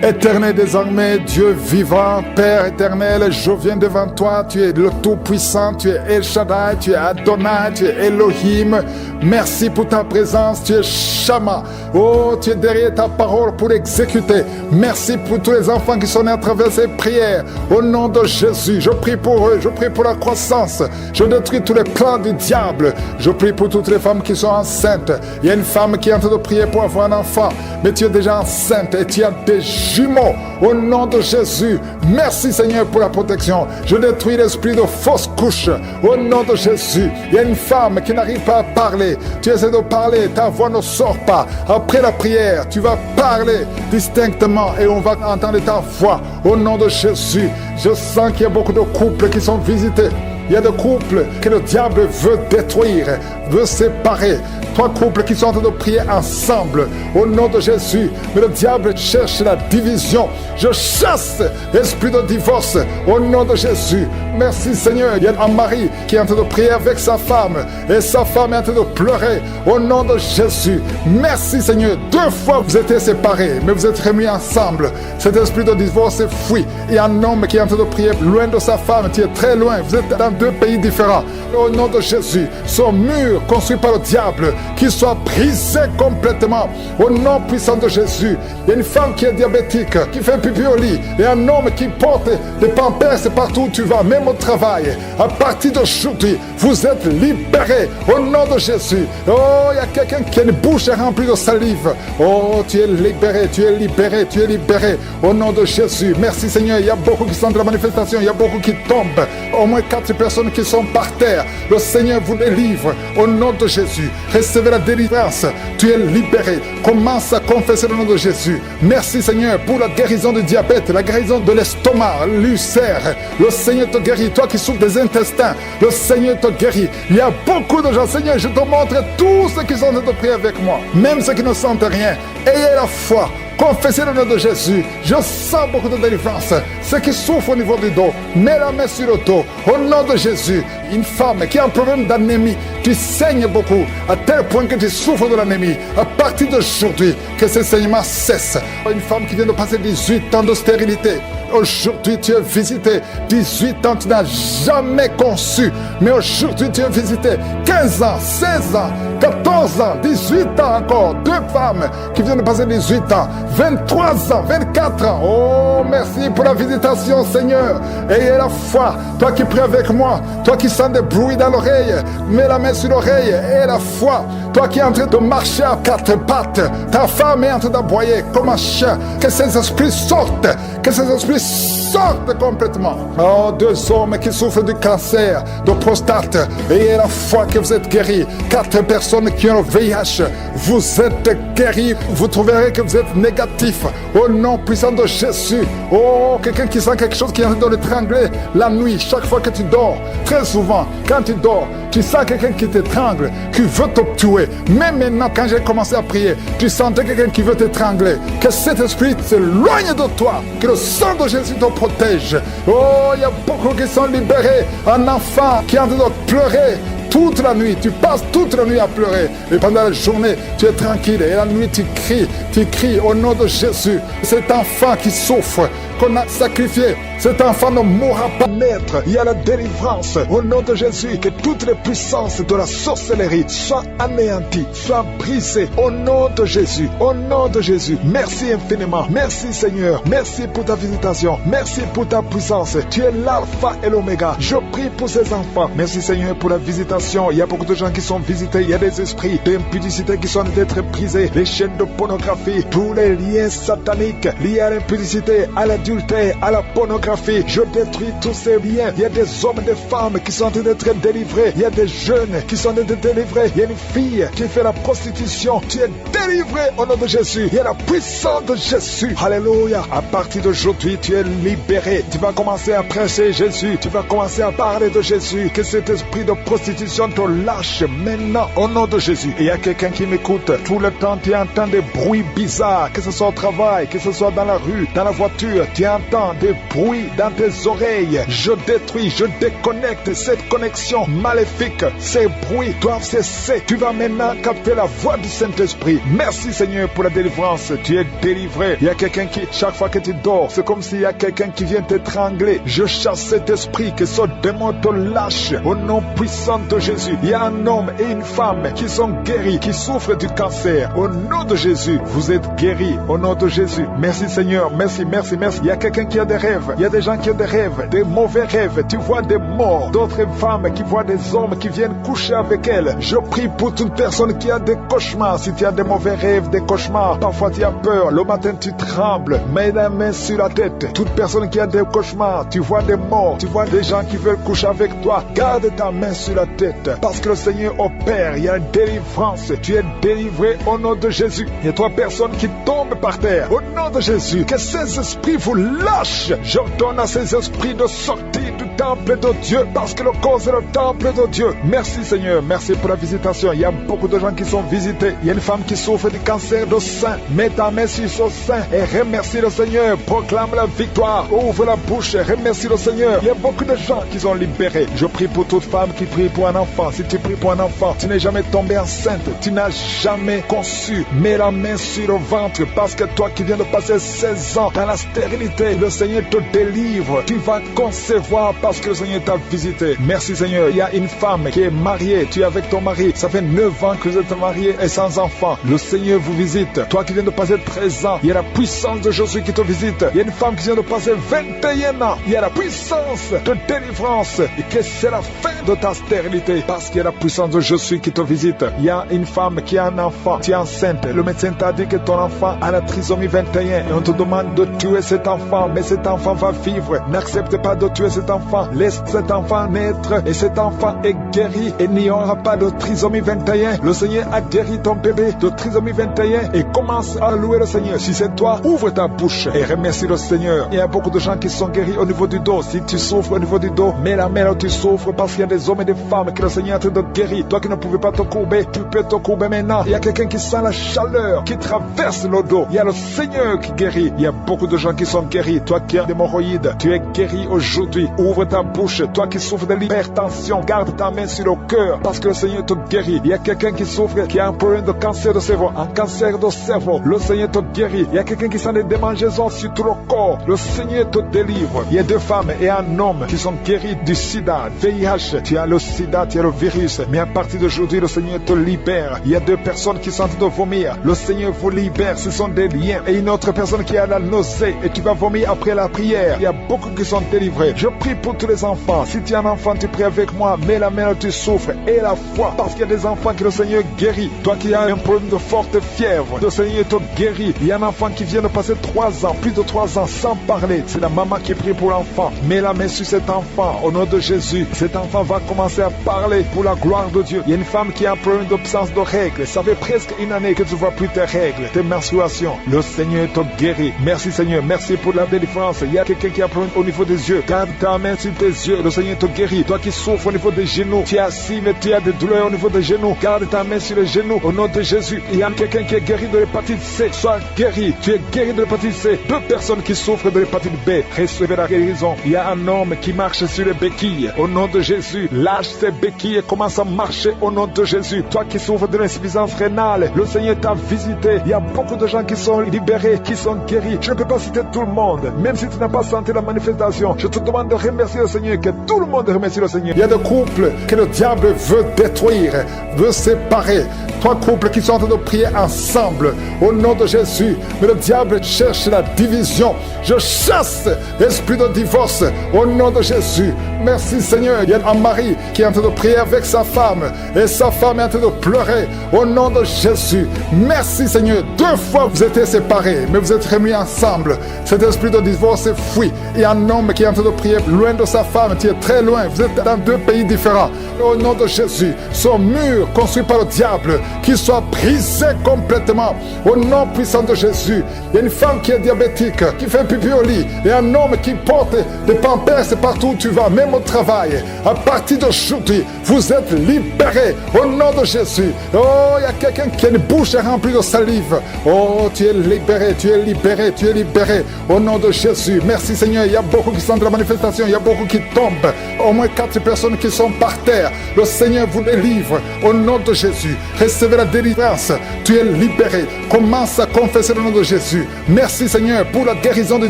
Éternel désormais, Dieu vivant, Père éternel, je viens devant toi, tu es le Tout-Puissant, tu es El Shaddai, tu es Adonai, tu es Elohim. Merci pour ta présence, tu es Shama. Oh, tu es derrière ta parole pour l'exécuter. Merci pour tous les enfants qui sont nés à travers ces prières. Au nom de Jésus, je prie pour eux, je prie pour la croissance. Je détruis tous les plans du diable. Je prie pour toutes les femmes qui sont enceintes. Il y a une femme qui est en train de prier pour avoir un enfant, mais tu es déjà enceinte et tu as des jumeaux. Au nom de Jésus, merci Seigneur pour la protection. Je détruis l'esprit de fausse couche. Au nom de Jésus, il y a une femme qui n'arrive pas à parler. Tu essaies de parler, ta voix ne sort pas. Après la prière, tu vas parler distinctement et on va entendre ta voix. Au nom de Jésus, je sens qu'il y a beaucoup de couples qui sont visités. Il y a des couples que le diable veut détruire, veut séparer. Trois couples qui sont en train de prier ensemble au nom de Jésus. Mais le diable cherche la division. Je chasse l'esprit de divorce au nom de Jésus. Merci Seigneur. Il y a un mari qui est en train de prier avec sa femme et sa femme est en train de pleurer au nom de Jésus. Merci Seigneur. 2 fois vous étiez séparés, mais vous êtes remis ensemble. Cet esprit de divorce est fui. Il y a un homme qui est en train de prier loin de sa femme, qui est très loin. Vous êtes dans 2 pays différents. Au nom de Jésus, son mur construit par le diable, qu'il soit brisé complètement. Au nom puissant de Jésus, il y a une femme qui est diabétique, qui fait pipi au lit, et un homme qui porte des pampers partout où tu vas, même au travail. À partir d'aujourd'hui, vous êtes libérés au nom de Jésus. Oh, il y a quelqu'un qui a une bouche remplie de salive. Oh, tu es libéré, tu es libéré, tu es libéré au nom de Jésus. Merci Seigneur. Il y a beaucoup qui sont de la manifestation, il y a beaucoup qui tombent. Au moins 4 personnes qui sont par terre. Le Seigneur vous délivre au nom de Jésus. Recevez la délivrance. Tu es libéré. Commence à confesser le nom de Jésus. Merci Seigneur pour la guérison du diabète, la guérison de l'estomac, l'ulcère. Le Seigneur te guérit. Toi qui souffres des intestins, le Seigneur te guérit. Il y a beaucoup de gens. Seigneur, je te montre tous ceux qui sont en train de prier avec moi. Même ceux qui ne sentent rien. Ayez la foi. Confessez le nom de Jésus. Je sens beaucoup de délivrance. Ceux qui souffrent au niveau du dos, mets la main sur le dos. Au nom de Jésus, une femme qui a un problème d'anémie, tu saignes beaucoup, à tel point que tu souffres de l'anémie. À partir d'aujourd'hui, que ce saignement cesse. Une femme qui vient de passer 18 ans de stérilité. Aujourd'hui, tu es visité. 18 ans, tu n'as jamais conçu. Mais aujourd'hui, tu es visité. 15 ans, 16 ans, 14 ans, 18 ans encore. 2 femmes qui viennent de passer 18 ans. 23 ans, 24 ans. Oh, merci pour la visitation, Seigneur. Ayez la foi. Toi qui pries avec moi, toi qui sens des bruits dans l'oreille, mets la main sur l'oreille. Ayez la foi. Toi qui es en train de marcher à 4 pattes, ta femme est en train d'aboyer comme un chien. Que ces esprits sortent. Que ces esprits sortent complètement. Oh, 2 hommes qui souffrent du cancer, de prostate. Ayez la foi que vous êtes guéris. 4 personnes qui ont le VIH. Vous êtes guéris. Vous trouverez que vous êtes négatif. Au nom puissant de Jésus. Oh, quelqu'un qui sent quelque chose qui est en train de l'étrangler la nuit, chaque fois que tu dors. Très souvent, quand tu dors, tu sens quelqu'un qui t'étrangle, qui veut te tuer. Même maintenant, quand j'ai commencé à prier, tu sentais quelqu'un qui veut t'étrangler. Que cet esprit s'éloigne de toi. Que le sang de Jésus te protège. Oh, il y a beaucoup qui sont libérés. Un enfant qui est en train de pleurer toute la nuit, tu passes toute la nuit à pleurer. Et pendant la journée, tu es tranquille. Et la nuit, tu cries au nom de Jésus. Cet enfant qui souffre, qu'on a sacrifié, cet enfant ne mourra pas naître. Il y a la délivrance au nom de Jésus. Que toutes les puissances de la sorcellerie soient anéanties, soient brisées au nom de Jésus. Au nom de Jésus. Merci infiniment. Merci Seigneur. Merci pour ta visitation. Merci pour ta puissance. Tu es l'alpha et l'oméga. Je prie pour ces enfants. Merci Seigneur pour la visitation visitation. Il y a beaucoup de gens qui sont visités. Il y a des esprits d'impudicité qui sont d'être brisés. Les chaînes de pornographie, tous les liens sataniques liés à l'impudicité, à l'adultère, à la pornographie. Je détruis tous ces liens. Il y a des hommes et des femmes qui sont en train d'être délivrés. Il y a des jeunes qui sont en train d'être délivrés. Il y a une fille qui fait la prostitution. Tu es délivré au nom de Jésus. Il y a la puissance de Jésus. Alléluia. À partir d'aujourd'hui, tu es libéré. Tu vas commencer à prêcher Jésus. Tu vas commencer à parler de Jésus. Que cet esprit de prostitution te lâche maintenant au nom de Jésus. Et il y a quelqu'un qui m'écoute. Tout le temps, tu entends des bruits bizarres. Que ce soit au travail, que ce soit dans la rue, dans la voiture. Tu entends des bruits dans tes oreilles. Je détruis, je déconnecte cette connexion maléfique. Ces bruits doivent cesser. Tu vas maintenant capter la voix du Saint-Esprit. Merci Seigneur pour la délivrance. Tu es délivré. Il y a quelqu'un qui, chaque fois que tu dors, c'est comme s'il y a quelqu'un qui vient t'étrangler. Je chasse cet esprit, que ce démon te lâche au nom puissant de Jésus. Il y a un homme et une femme qui sont guéris, qui souffrent du cancer. Au nom de Jésus, vous êtes guéris. Au nom de Jésus. Merci Seigneur. Merci, merci, merci. Il y a quelqu'un qui a des rêves. Il y a des gens qui ont des rêves, des mauvais rêves. Tu vois des morts. D'autres femmes qui voient des hommes qui viennent coucher avec elles. Je prie pour toute personne qui a des cauchemars. Si tu as des mauvais rêves, des cauchemars, parfois tu as peur. Le matin tu trembles. Mets la main sur la tête. Toute personne qui a des cauchemars, tu vois des morts, tu vois des gens qui veulent coucher avec toi. Garde ta main sur la tête. Parce que le Seigneur opère. Il y a une délivrance. Tu es délivré au nom de Jésus. Il y a 3 personnes qui tombent par terre. Au nom de Jésus. Que ces esprits vous lâchent. J'ordonne à ces esprits de sortir du temple de Dieu. Parce que le corps est le temple de Dieu. Merci Seigneur. Merci pour la visitation. Il y a beaucoup de gens qui sont visités. Il y a une femme qui souffre du cancer de sein. Mets ta main sur son sein et remercie le Seigneur. Proclame la victoire. Ouvre la bouche et remercie le Seigneur. Il y a beaucoup de gens qui sont libérés. Je prie pour toute femme qui prie pour un enfant. Si tu pries pour un enfant, tu n'es jamais tombé enceinte. Tu n'as jamais conçu. Mets la main sur le ventre parce que toi qui viens de passer 16 ans dans la stérilité, le Seigneur te délivre. Tu vas concevoir parce que le Seigneur t'a visité. Merci Seigneur. Il y a une femme qui est mariée. Tu es avec ton mari. Ça fait 9 ans que vous êtes mariés et sans enfant. Le Seigneur vous visite. Toi qui viens de passer 13 ans, il y a la puissance de Jésus qui te visite. Il y a une femme qui vient de passer 21 ans. Il y a la puissance de délivrance. Et que c'est la fin de ta stérilité parce qu'il y a la puissance de Jésus qui te visite. Il y a une femme qui a un enfant. Tu es enceinte. Le médecin t'a dit que ton enfant a la trisomie 21 et on te demande de tuer cet enfant. Mais cet enfant va vivre. N'accepte pas de tuer cet enfant. Laisse cet enfant naître et cet enfant est guéri et il n'y aura pas de trisomie 21. Le Seigneur a guéri ton bébé de trisomie 21 et commence à louer le Seigneur. Si c'est toi, ouvre ta bouche et remercie le Seigneur. Il y a beaucoup de gens qui sont guéris au niveau du dos. Si tu souffres au niveau du dos, mets la main là où tu souffres parce qu'il y a des hommes et des femmes que le Seigneur est en train de guérir. Toi qui ne pouvais pas te courber, tu peux te courber maintenant. Il y a quelqu'un qui sent la chaleur, qui traverse le dos. Il y a le Seigneur qui guérit. Il y a beaucoup de gens qui sont guéris. Toi qui as des hémorroïdes, tu es guéri aujourd'hui. Ouvre ta bouche. Toi qui souffres de l'hypertension, garde ta main sur le cœur parce que le Seigneur te guérit. Il y a quelqu'un qui souffre, qui a un problème de cancer de cerveau, un cancer de cerveau. Le Seigneur te guérit. Il y a quelqu'un qui sent des démangeaisons sur tout le corps. Le Seigneur te délivre. Il y a 2 femmes et un homme qui sont guéris du sida, VIH. Tu as le sida, tu as le virus. Mais à partir d'aujourd'hui, le Seigneur te libère. Il y a 2 personnes qui sont en train de vomir. Le Seigneur vous libère. Ce sont des liens. Et une autre personne qui a la nausée et tu vas vomir après la prière. Il y a beaucoup qui sont délivrés. Je prie pour tous les enfants. Si tu es un enfant, tu pries avec moi. Mets la main où tu souffres et la foi. Parce qu'il y a des enfants que le Seigneur guérit. Toi qui as un problème de forte fièvre, le Seigneur te guérit. Il y a un enfant qui vient de passer 3 ans, plus de 3 ans sans parler. C'est la maman qui prie pour l'enfant. Mets la main sur cet enfant au nom de Jésus. Cet enfant va commencer à parler pour la gloire de Dieu. Il y a une femme qui a un problème d'absence de règles. Ça fait presque 1 année que tu ne vois plus tes règles, tes menstruations. Le Seigneur te guérit. Merci Seigneur. Merci pour la délivrance. Il y a quelqu'un qui a un problème au niveau des yeux. Garde ta main sur tes yeux. Le Seigneur te guérit. Toi qui souffres au niveau des genoux, tu es assis mais tu as des douleurs au niveau des genoux. Garde ta main sur les genoux au nom de Jésus. Il y a quelqu'un qui est guéri de l'hépatite C. Sois guéri. Tu es guéri de l'hépatite C. 2 personnes qui souffrent de l'hépatite B. Recevez la guérison. Il y a un homme qui marche sur les béquilles. Au nom de Jésus. Lâche ses béquilles et commence à marcher au nom de Jésus. Toi qui souffres de l'insuffisance rénale, le Seigneur t'a visité. Il y a beaucoup de gens qui sont libérés, qui sont guéris. Je ne peux pas citer tout le monde. Même si tu n'as pas senti la manifestation, je te demande de remercier le Seigneur. Que tout le monde remercie le Seigneur. Il y a des couples que le diable veut détruire, veut séparer. 3 couples qui sont en train de prier ensemble au nom de Jésus. Mais le diable cherche la division. Je chasse l'esprit de divorce au nom de Jésus. Merci Seigneur. Il y a un mari qui est en train de prier avec sa femme. Et sa femme est en train de pleurer. Au nom de Jésus. Merci Seigneur. 2 fois vous étiez séparés, mais vous êtes remis ensemble. Cet esprit de divorce est fui. Il y a un homme qui est en train de prier loin de sa femme. Tu es très loin. Vous êtes dans 2 pays différents. Au nom de Jésus, son mur construit par le diable, qu'il soit brisé complètement. Au nom puissant de Jésus. Il y a une femme qui est diabétique, qui fait pipi au lit. Et un homme qui porte des pampers partout où tu vas, même au travail. À partir d'aujourd'hui, vous êtes libérés. Au nom de Jésus. Oh, il y a quelqu'un qui a une bouche remplie de salive. Oh, tu es libéré, tu es libéré, tu es libéré. Au nom de Jésus. Merci Seigneur. Il y a beaucoup qui sont de la manifestation. Il y a beaucoup qui tombent. Au moins 4 personnes qui sont par terre. Le Seigneur vous délivre. Au nom de Jésus. Recevez la délivrance. Tu es libéré. Commence à confesser le nom de Jésus. Merci Seigneur pour la guérison du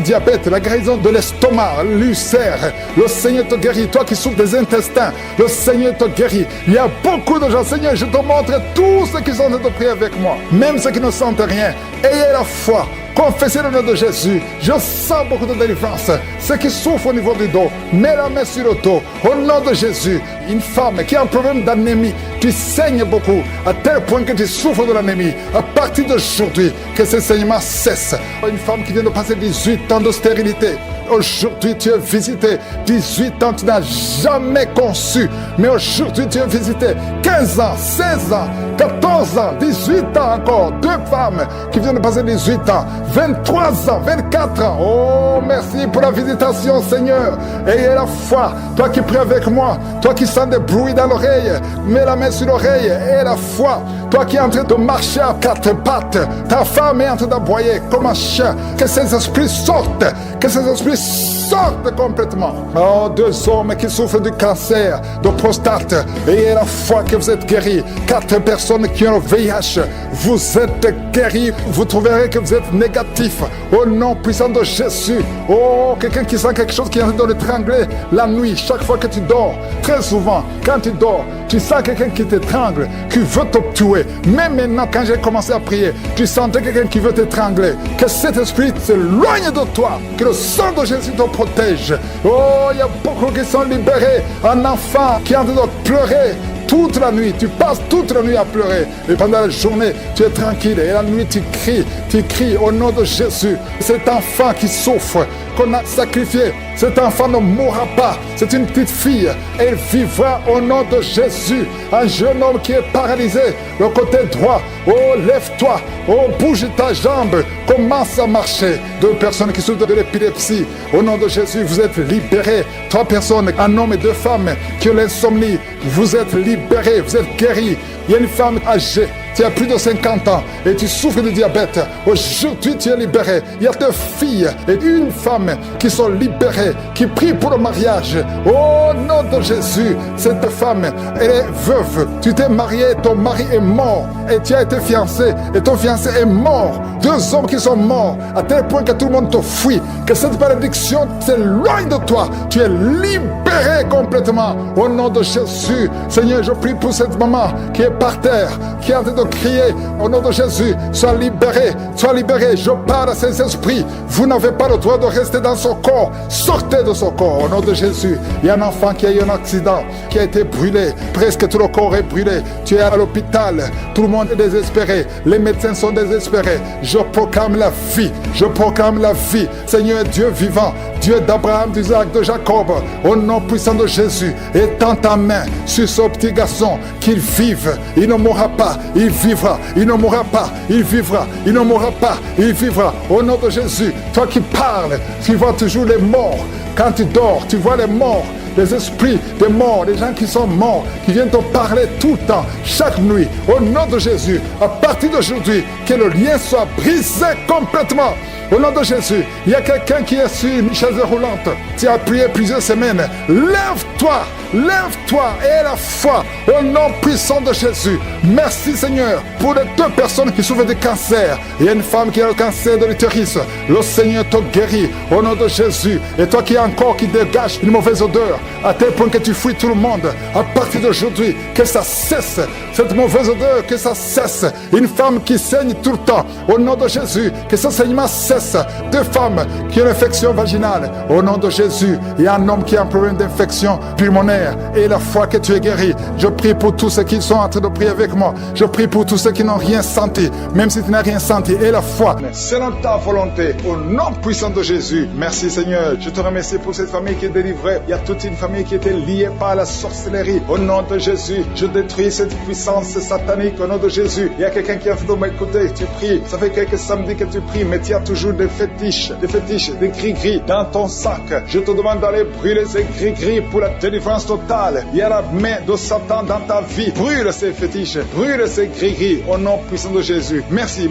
diabète, la guérison de l'estomac, l'ulcère. Le Seigneur te guérit. Toi qui souffres des intestins, le Seigneur te guérit. Il y a beaucoup de gens. Seigneur, je te montre tous ceux qui sont en train de prier avec moi. Même ceux qui ne sentent rien. Ayez la foi. Confessez le nom de Jésus. Je sens beaucoup de délivrance. Ceux qui souffrent au niveau du dos, mets la main sur le dos. Au nom de Jésus. Une femme qui a un problème d'anémie, tu saignes beaucoup, à tel point que tu souffres de l'anémie. À partir d'aujourd'hui, que ce saignement cesse. Une femme qui vient de passer 18 ans de stérilité. Aujourd'hui, tu es visité. 18 ans, tu n'as jamais conçu. Mais aujourd'hui, tu es visité. 15 ans, 16 ans, 14 ans, 18 ans encore. 2 femmes qui viennent de passer 18 ans. 23 ans, 24 ans. Oh, merci pour la visitation, Seigneur. Ayez la foi. Toi qui pries avec moi, toi qui sens des bruits dans l'oreille, mets la main sur l'oreille. Ayez la foi. Toi qui es en train de marcher à 4 pattes, ta femme est en train d'aboyer comme un chien. Que ces esprits sortent. Que ces esprits sortent complètement. Oh, 2 hommes qui souffrent du cancer, de prostate. Ayez la foi que vous êtes guéris. 4 personnes qui ont le VIH. Vous êtes guéris. Vous trouverez que vous êtes négatif. Au nom puissant de Jésus. Oh, quelqu'un qui sent quelque chose qui est en train de l'étrangler la nuit, chaque fois que tu dors. Très souvent, quand tu dors, tu sens quelqu'un qui t'étrangle, qui veut te tuer. Même maintenant, quand j'ai commencé à prier, tu sentais quelqu'un qui veut t'étrangler. Que cet esprit s'éloigne de toi. Que le sang de Jésus te protège. Oh, il y a beaucoup qui sont libérés. Un enfant qui est en train de pleurer toute la nuit, tu passes toute la nuit à pleurer. Et pendant la journée, tu es tranquille. Et la nuit, tu cries au nom de Jésus. Cet enfant qui souffre, qu'on a sacrifié, cet enfant ne mourra pas. C'est une petite fille. Elle vivra au nom de Jésus. Un jeune homme qui est paralysé, le côté droit. Oh, lève-toi. Oh, bouge ta jambe. Commence à marcher. 2 personnes qui souffrent de l'épilepsie. Au nom de Jésus, vous êtes libérés. 3 personnes, un homme et 2 femmes qui ont l'insomnie. Vous êtes libérés, vous êtes guéris. Il y a une femme âgée, tu as plus de 50 ans et tu souffres de diabète. Aujourd'hui, tu es libéré. Il y a 2 filles et 1 femme qui sont libérées, qui prient pour le mariage. Au nom de Jésus, cette femme, elle est veuve. Tu t'es marié, ton mari est mort et tu as été fiancé et ton fiancé est mort. 2 hommes qui sont morts à tel point que tout le monde te fuit. Que cette malédiction s'éloigne de toi. Tu es libéré complètement. Au nom de Jésus, Seigneur, je prie pour cette maman qui est par terre, qui est en train de crier. Au nom de Jésus, sois libéré, sois libéré. Je parle à ces esprits. Vous n'avez pas le droit de rester dans son corps. Sortez de son corps. Au nom de Jésus, il y a un enfant qui a eu un accident, qui a été brûlé. Presque tout le corps est brûlé. Tu es à l'hôpital. Tout le monde est désespéré. Les médecins sont désespérés. Je proclame la vie. Je proclame la vie. Seigneur Dieu vivant, Dieu d'Abraham, d'Isaac, de Jacob, au nom puissant de Jésus, étends ta main sur ce petit garçon, qu'il vive. Il ne mourra pas, il vivra. Il ne mourra pas, il vivra. Il ne mourra pas, il vivra. Au nom de Jésus, toi qui parles, tu vois toujours les morts. Quand tu dors, tu vois les morts. Les esprits des morts, les gens qui sont morts, qui viennent te parler tout le temps, chaque nuit, au nom de Jésus, à partir d'aujourd'hui, que le lien soit brisé complètement. Au nom de Jésus, il y a quelqu'un qui est sur une chaise roulante. Tu as prié plusieurs semaines. Lève-toi, lève-toi et aie la foi au nom puissant de Jésus. Merci Seigneur pour les 2 personnes qui souffrent de cancer. Il y a une femme qui a le cancer de l'utérus. Le Seigneur te guérit au nom de Jésus. Et toi qui as un corps qui dégage une mauvaise odeur, à tel point que tu fuis tout le monde, à partir d'aujourd'hui, que ça cesse. Cette mauvaise odeur, que ça cesse. Une femme qui saigne tout le temps, au nom de Jésus, que ce saignement cesse. 2 femmes qui ont une infection vaginale, au nom de Jésus. Il y a un homme qui a un problème d'infection pulmonaire. mère et la foi que tu es guéri. Je prie pour tous ceux qui sont en train de prier avec moi. Je prie pour tous ceux qui n'ont rien senti, même si tu n'as rien senti, et la foi. Selon ta volonté, au nom puissant de Jésus. Merci Seigneur. Je te remercie pour cette famille qui est délivrée. Il y a toute une famille qui était liée par la sorcellerie. Au nom de Jésus, je détruis cette puissance satanique. Au nom de Jésus, il y a quelqu'un qui a fait de m'écouter. Tu pries. Ça fait quelques samedis que tu pries, mais tu as toujours des fétiches, des gris-gris dans ton sac. Je te demande d'aller brûler ces gris-gris pour la délivrance totale. Il y a la main de Satan dans ta vie. Brûle ces fétiches, brûle ces gris-gris au nom puissant de Jésus. Merci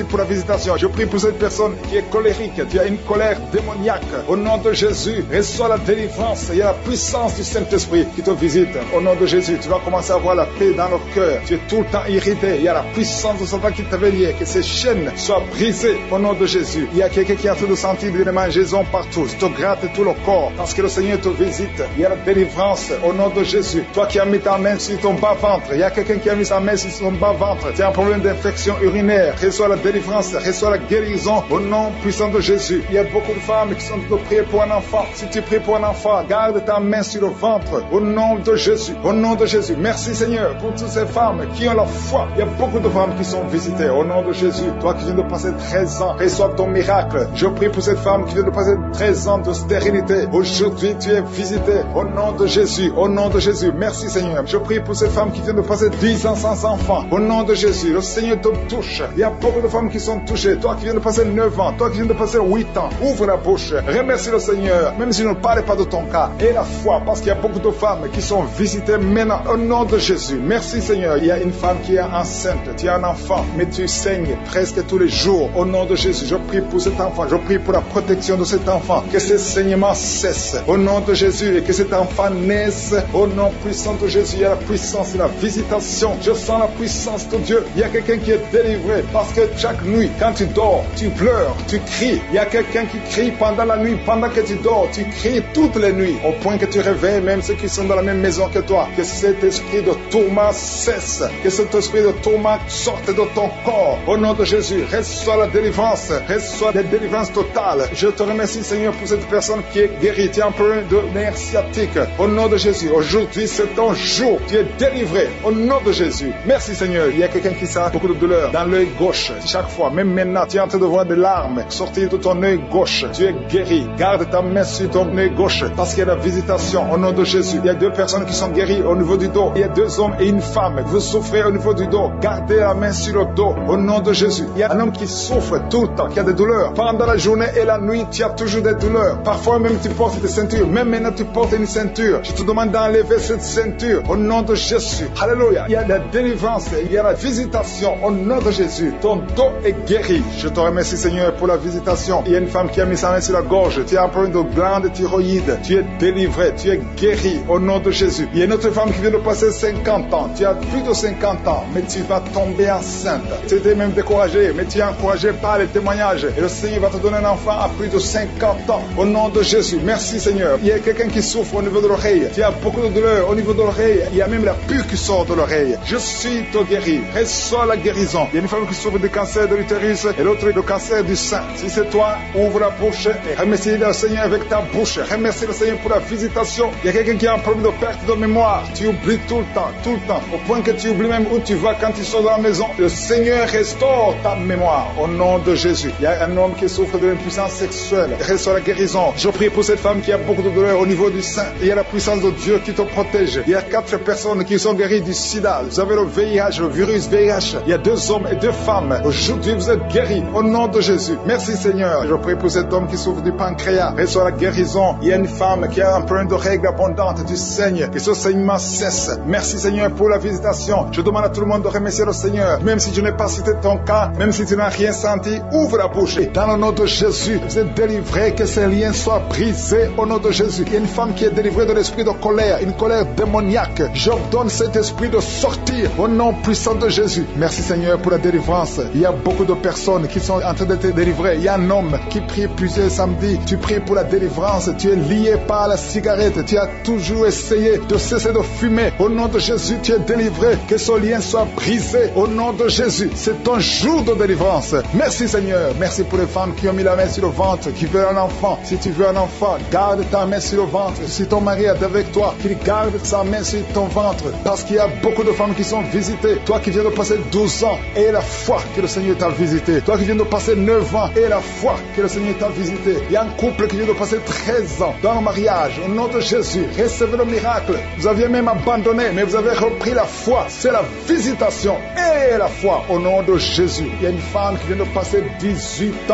pour la visitation. Je prie pour cette personne qui est colérique. Tu as une colère démoniaque. Au nom de Jésus, reçois la délivrance. Il y a la puissance du Saint-Esprit qui te visite. Au nom de Jésus, tu vas commencer à avoir la paix dans le cœur. Tu es tout le temps irrité. Il y a la puissance de Satan qui t'avait lié. Que ces chaînes soient brisées au nom de Jésus. Il y a quelqu'un qui est en train de sentir des démangeaisons partout. Tu te grattes tout le corps parce que le Seigneur te visite. Il y a la délivrance au nom de Jésus. Toi qui as mis ta main sur ton bas-ventre, il y a quelqu'un qui a mis sa main sur son bas-ventre. Tu as un problème d'infection urinaire. Reçois la délivrance, reçois la guérison au nom puissant de Jésus. Il y a beaucoup de femmes qui sont en train de prier pour un enfant. Si tu pries pour un enfant, garde ta main sur le ventre au nom de Jésus. Au nom de Jésus. Merci Seigneur pour toutes ces femmes qui ont la foi. Il y a beaucoup de femmes qui sont visitées au nom de Jésus. Toi qui viens de passer 13 ans, reçois ton miracle. Je prie pour cette femme qui vient de passer 13 ans de stérilité. Aujourd'hui, tu es visité au nom de Jésus. Au nom de Jésus. Merci Seigneur. Je prie pour cette femme qui vient de passer 10 ans sans enfant. Au nom de Jésus. Le Seigneur te touche. Il y a beaucoup de femmes qui sont touchées. Toi qui viens de passer 9 ans. Toi qui viens de passer 8 ans. Ouvre la bouche. Remercie le Seigneur. Même si je ne parle pas de ton cas. Et la foi. Parce qu'il y a beaucoup de femmes qui sont visitées maintenant. Au nom de Jésus. Merci Seigneur. Il y a une femme qui est enceinte. Tu as un enfant. Mais tu saignes presque tous les jours. Au nom de Jésus. Je prie pour cet enfant. Je prie pour la protection de cet enfant. Que ce saignement cesse. Au nom de Jésus. Et que cet enfant naisse. Au nom puissant de Jésus. Il y a la puissance et la visitation. Je sens la puissance de Dieu. Il y a quelqu'un qui est délivré. Parce que chaque nuit, quand tu dors, tu pleures, tu cries. Il y a quelqu'un qui crie pendant la nuit. Pendant que tu dors, tu cries toutes les nuits. Au point que tu réveilles même ceux qui sont dans la même maison que toi. Que cet esprit de tourment cesse. Que cet esprit de tourment sorte de ton corps. Au nom de Jésus, reçois la délivrance. Reçois la délivrance totale. Je te remercie Seigneur pour cette personne qui est guérie. Tu as un problème de nerf sciatique. Au nom de Jésus, aujourd'hui c'est ton jour. Tu es délivré. Au nom de Jésus. Merci Seigneur. Il y a quelqu'un qui sent beaucoup de douleur dans l'œil gauche. Chaque fois, même maintenant, tu es en train de voir des larmes sortir de ton œil gauche. Tu es guéri. Garde ta main sur ton œil gauche parce qu'il y a la visitation. Au nom de Jésus. Il y a 2 personnes qui sont guéries au niveau du dos. Il y a 2 hommes et une femme. Vous souffrez au niveau du dos. Gardez la main sur le dos. Au nom de Jésus. Il y a un homme qui souffre tout le temps, qui a des douleurs. Pendant la journée et la nuit, tu as toujours des douleurs. Parfois même tu portes des ceintures. Même maintenant tu portes une ceinture. Je te demande d'enlever cette ceinture. Au nom de Jésus. Alléluia. Il y a la délivrance. Il y a la visitation. Au nom de Jésus. Ton dos est guéri. Je te remercie Seigneur pour la visitation. Il y a une femme qui a mis sa main sur la gorge. Tu as un problème de glande thyroïde. Tu es délivré. Tu es guéri. Au nom de Jésus. Il y a une autre femme qui vient de passer 50 ans. Tu as plus de 50 ans. Mais tu vas tomber enceinte. Tu étais même découragé. Mais tu es encouragé par les témoignages. Et le Seigneur va te donner un enfant à plus de 50 ans. Au nom de Jésus. Merci Seigneur. Il y a quelqu'un qui souffre au niveau de l'oreille. Tu as beaucoup de douleur au niveau de l'oreille. Il y a même la pus qui sort de l'oreille. Je suis te guéri. Reçois la guérison. Il y a une femme qui souffre du cancer de l'utérus et l'autre du cancer du sein. Si c'est toi, ouvre la bouche et remercie le Seigneur avec ta bouche. Remercie le Seigneur pour la visitation. Il y a quelqu'un qui a un problème de perte de mémoire. Tu oublies tout le temps. Au point que tu oublies même où tu vas quand tu sors de la maison. Le Seigneur restaure ta mémoire. Au nom de Jésus. Il y a un homme qui souffre de l'impuissance sexuelle. Reçois la guérison. Je prie pour cette femme qui a beaucoup de douleur au niveau du sein. Il y a la puissance de Dieu qui te protège. Il y a 4 personnes qui sont guéries du sida. Vous avez le VIH, le virus VIH. Il y a 2 hommes et 2 femmes. Aujourd'hui, vous êtes guéris au nom de Jésus. Merci Seigneur. Je prie pour cet homme qui souffre du pancréas. Reçois la guérison. Il y a une femme qui a un problème de règles abondantes. Tu saignes. Que ce saignement cesse. Merci Seigneur pour la visitation. Je demande à tout le monde de remercier le Seigneur. Même si je n'ai pas cité ton cas, même si tu n'as rien senti, ouvre la bouche. Et dans le nom de Jésus, vous êtes délivrés. Que ces liens soient brisés au nom de Jésus. Il y a une femme qui est délivrée de l'esprit de colère, une colère démoniaque. J'ordonne cet esprit de sortir au nom puissant de Jésus. Merci Seigneur pour la délivrance. Il y a beaucoup de personnes qui sont en train d'être délivrées. Il y a un homme qui prie plusieurs samedis. Tu pries pour la délivrance. Tu es lié par la cigarette. Tu as toujours essayé de cesser de fumer. Au nom de Jésus, tu es délivré. Que ce lien soit brisé. Au nom de Jésus, c'est ton jour de délivrance. Merci Seigneur. Merci pour les femmes qui ont mis la main sur le ventre, qui veulent un enfant. Si tu veux un enfant, garde ta main sur le ventre. Si ton mari a des avec toi, qu'il garde sa main sur ton ventre, parce qu'il y a beaucoup de femmes qui sont visitées. Toi qui viens de passer 12 ans, et la foi que le Seigneur t'a visité. Toi qui viens de passer 9 ans, et la foi que le Seigneur t'a visité. Il y a un couple qui vient de passer 13 ans dans le mariage. Au nom de Jésus, recevez le miracle. Vous aviez même abandonné, mais vous avez repris la foi. C'est la visitation et la foi au nom de Jésus. Il y a une femme qui vient de passer 18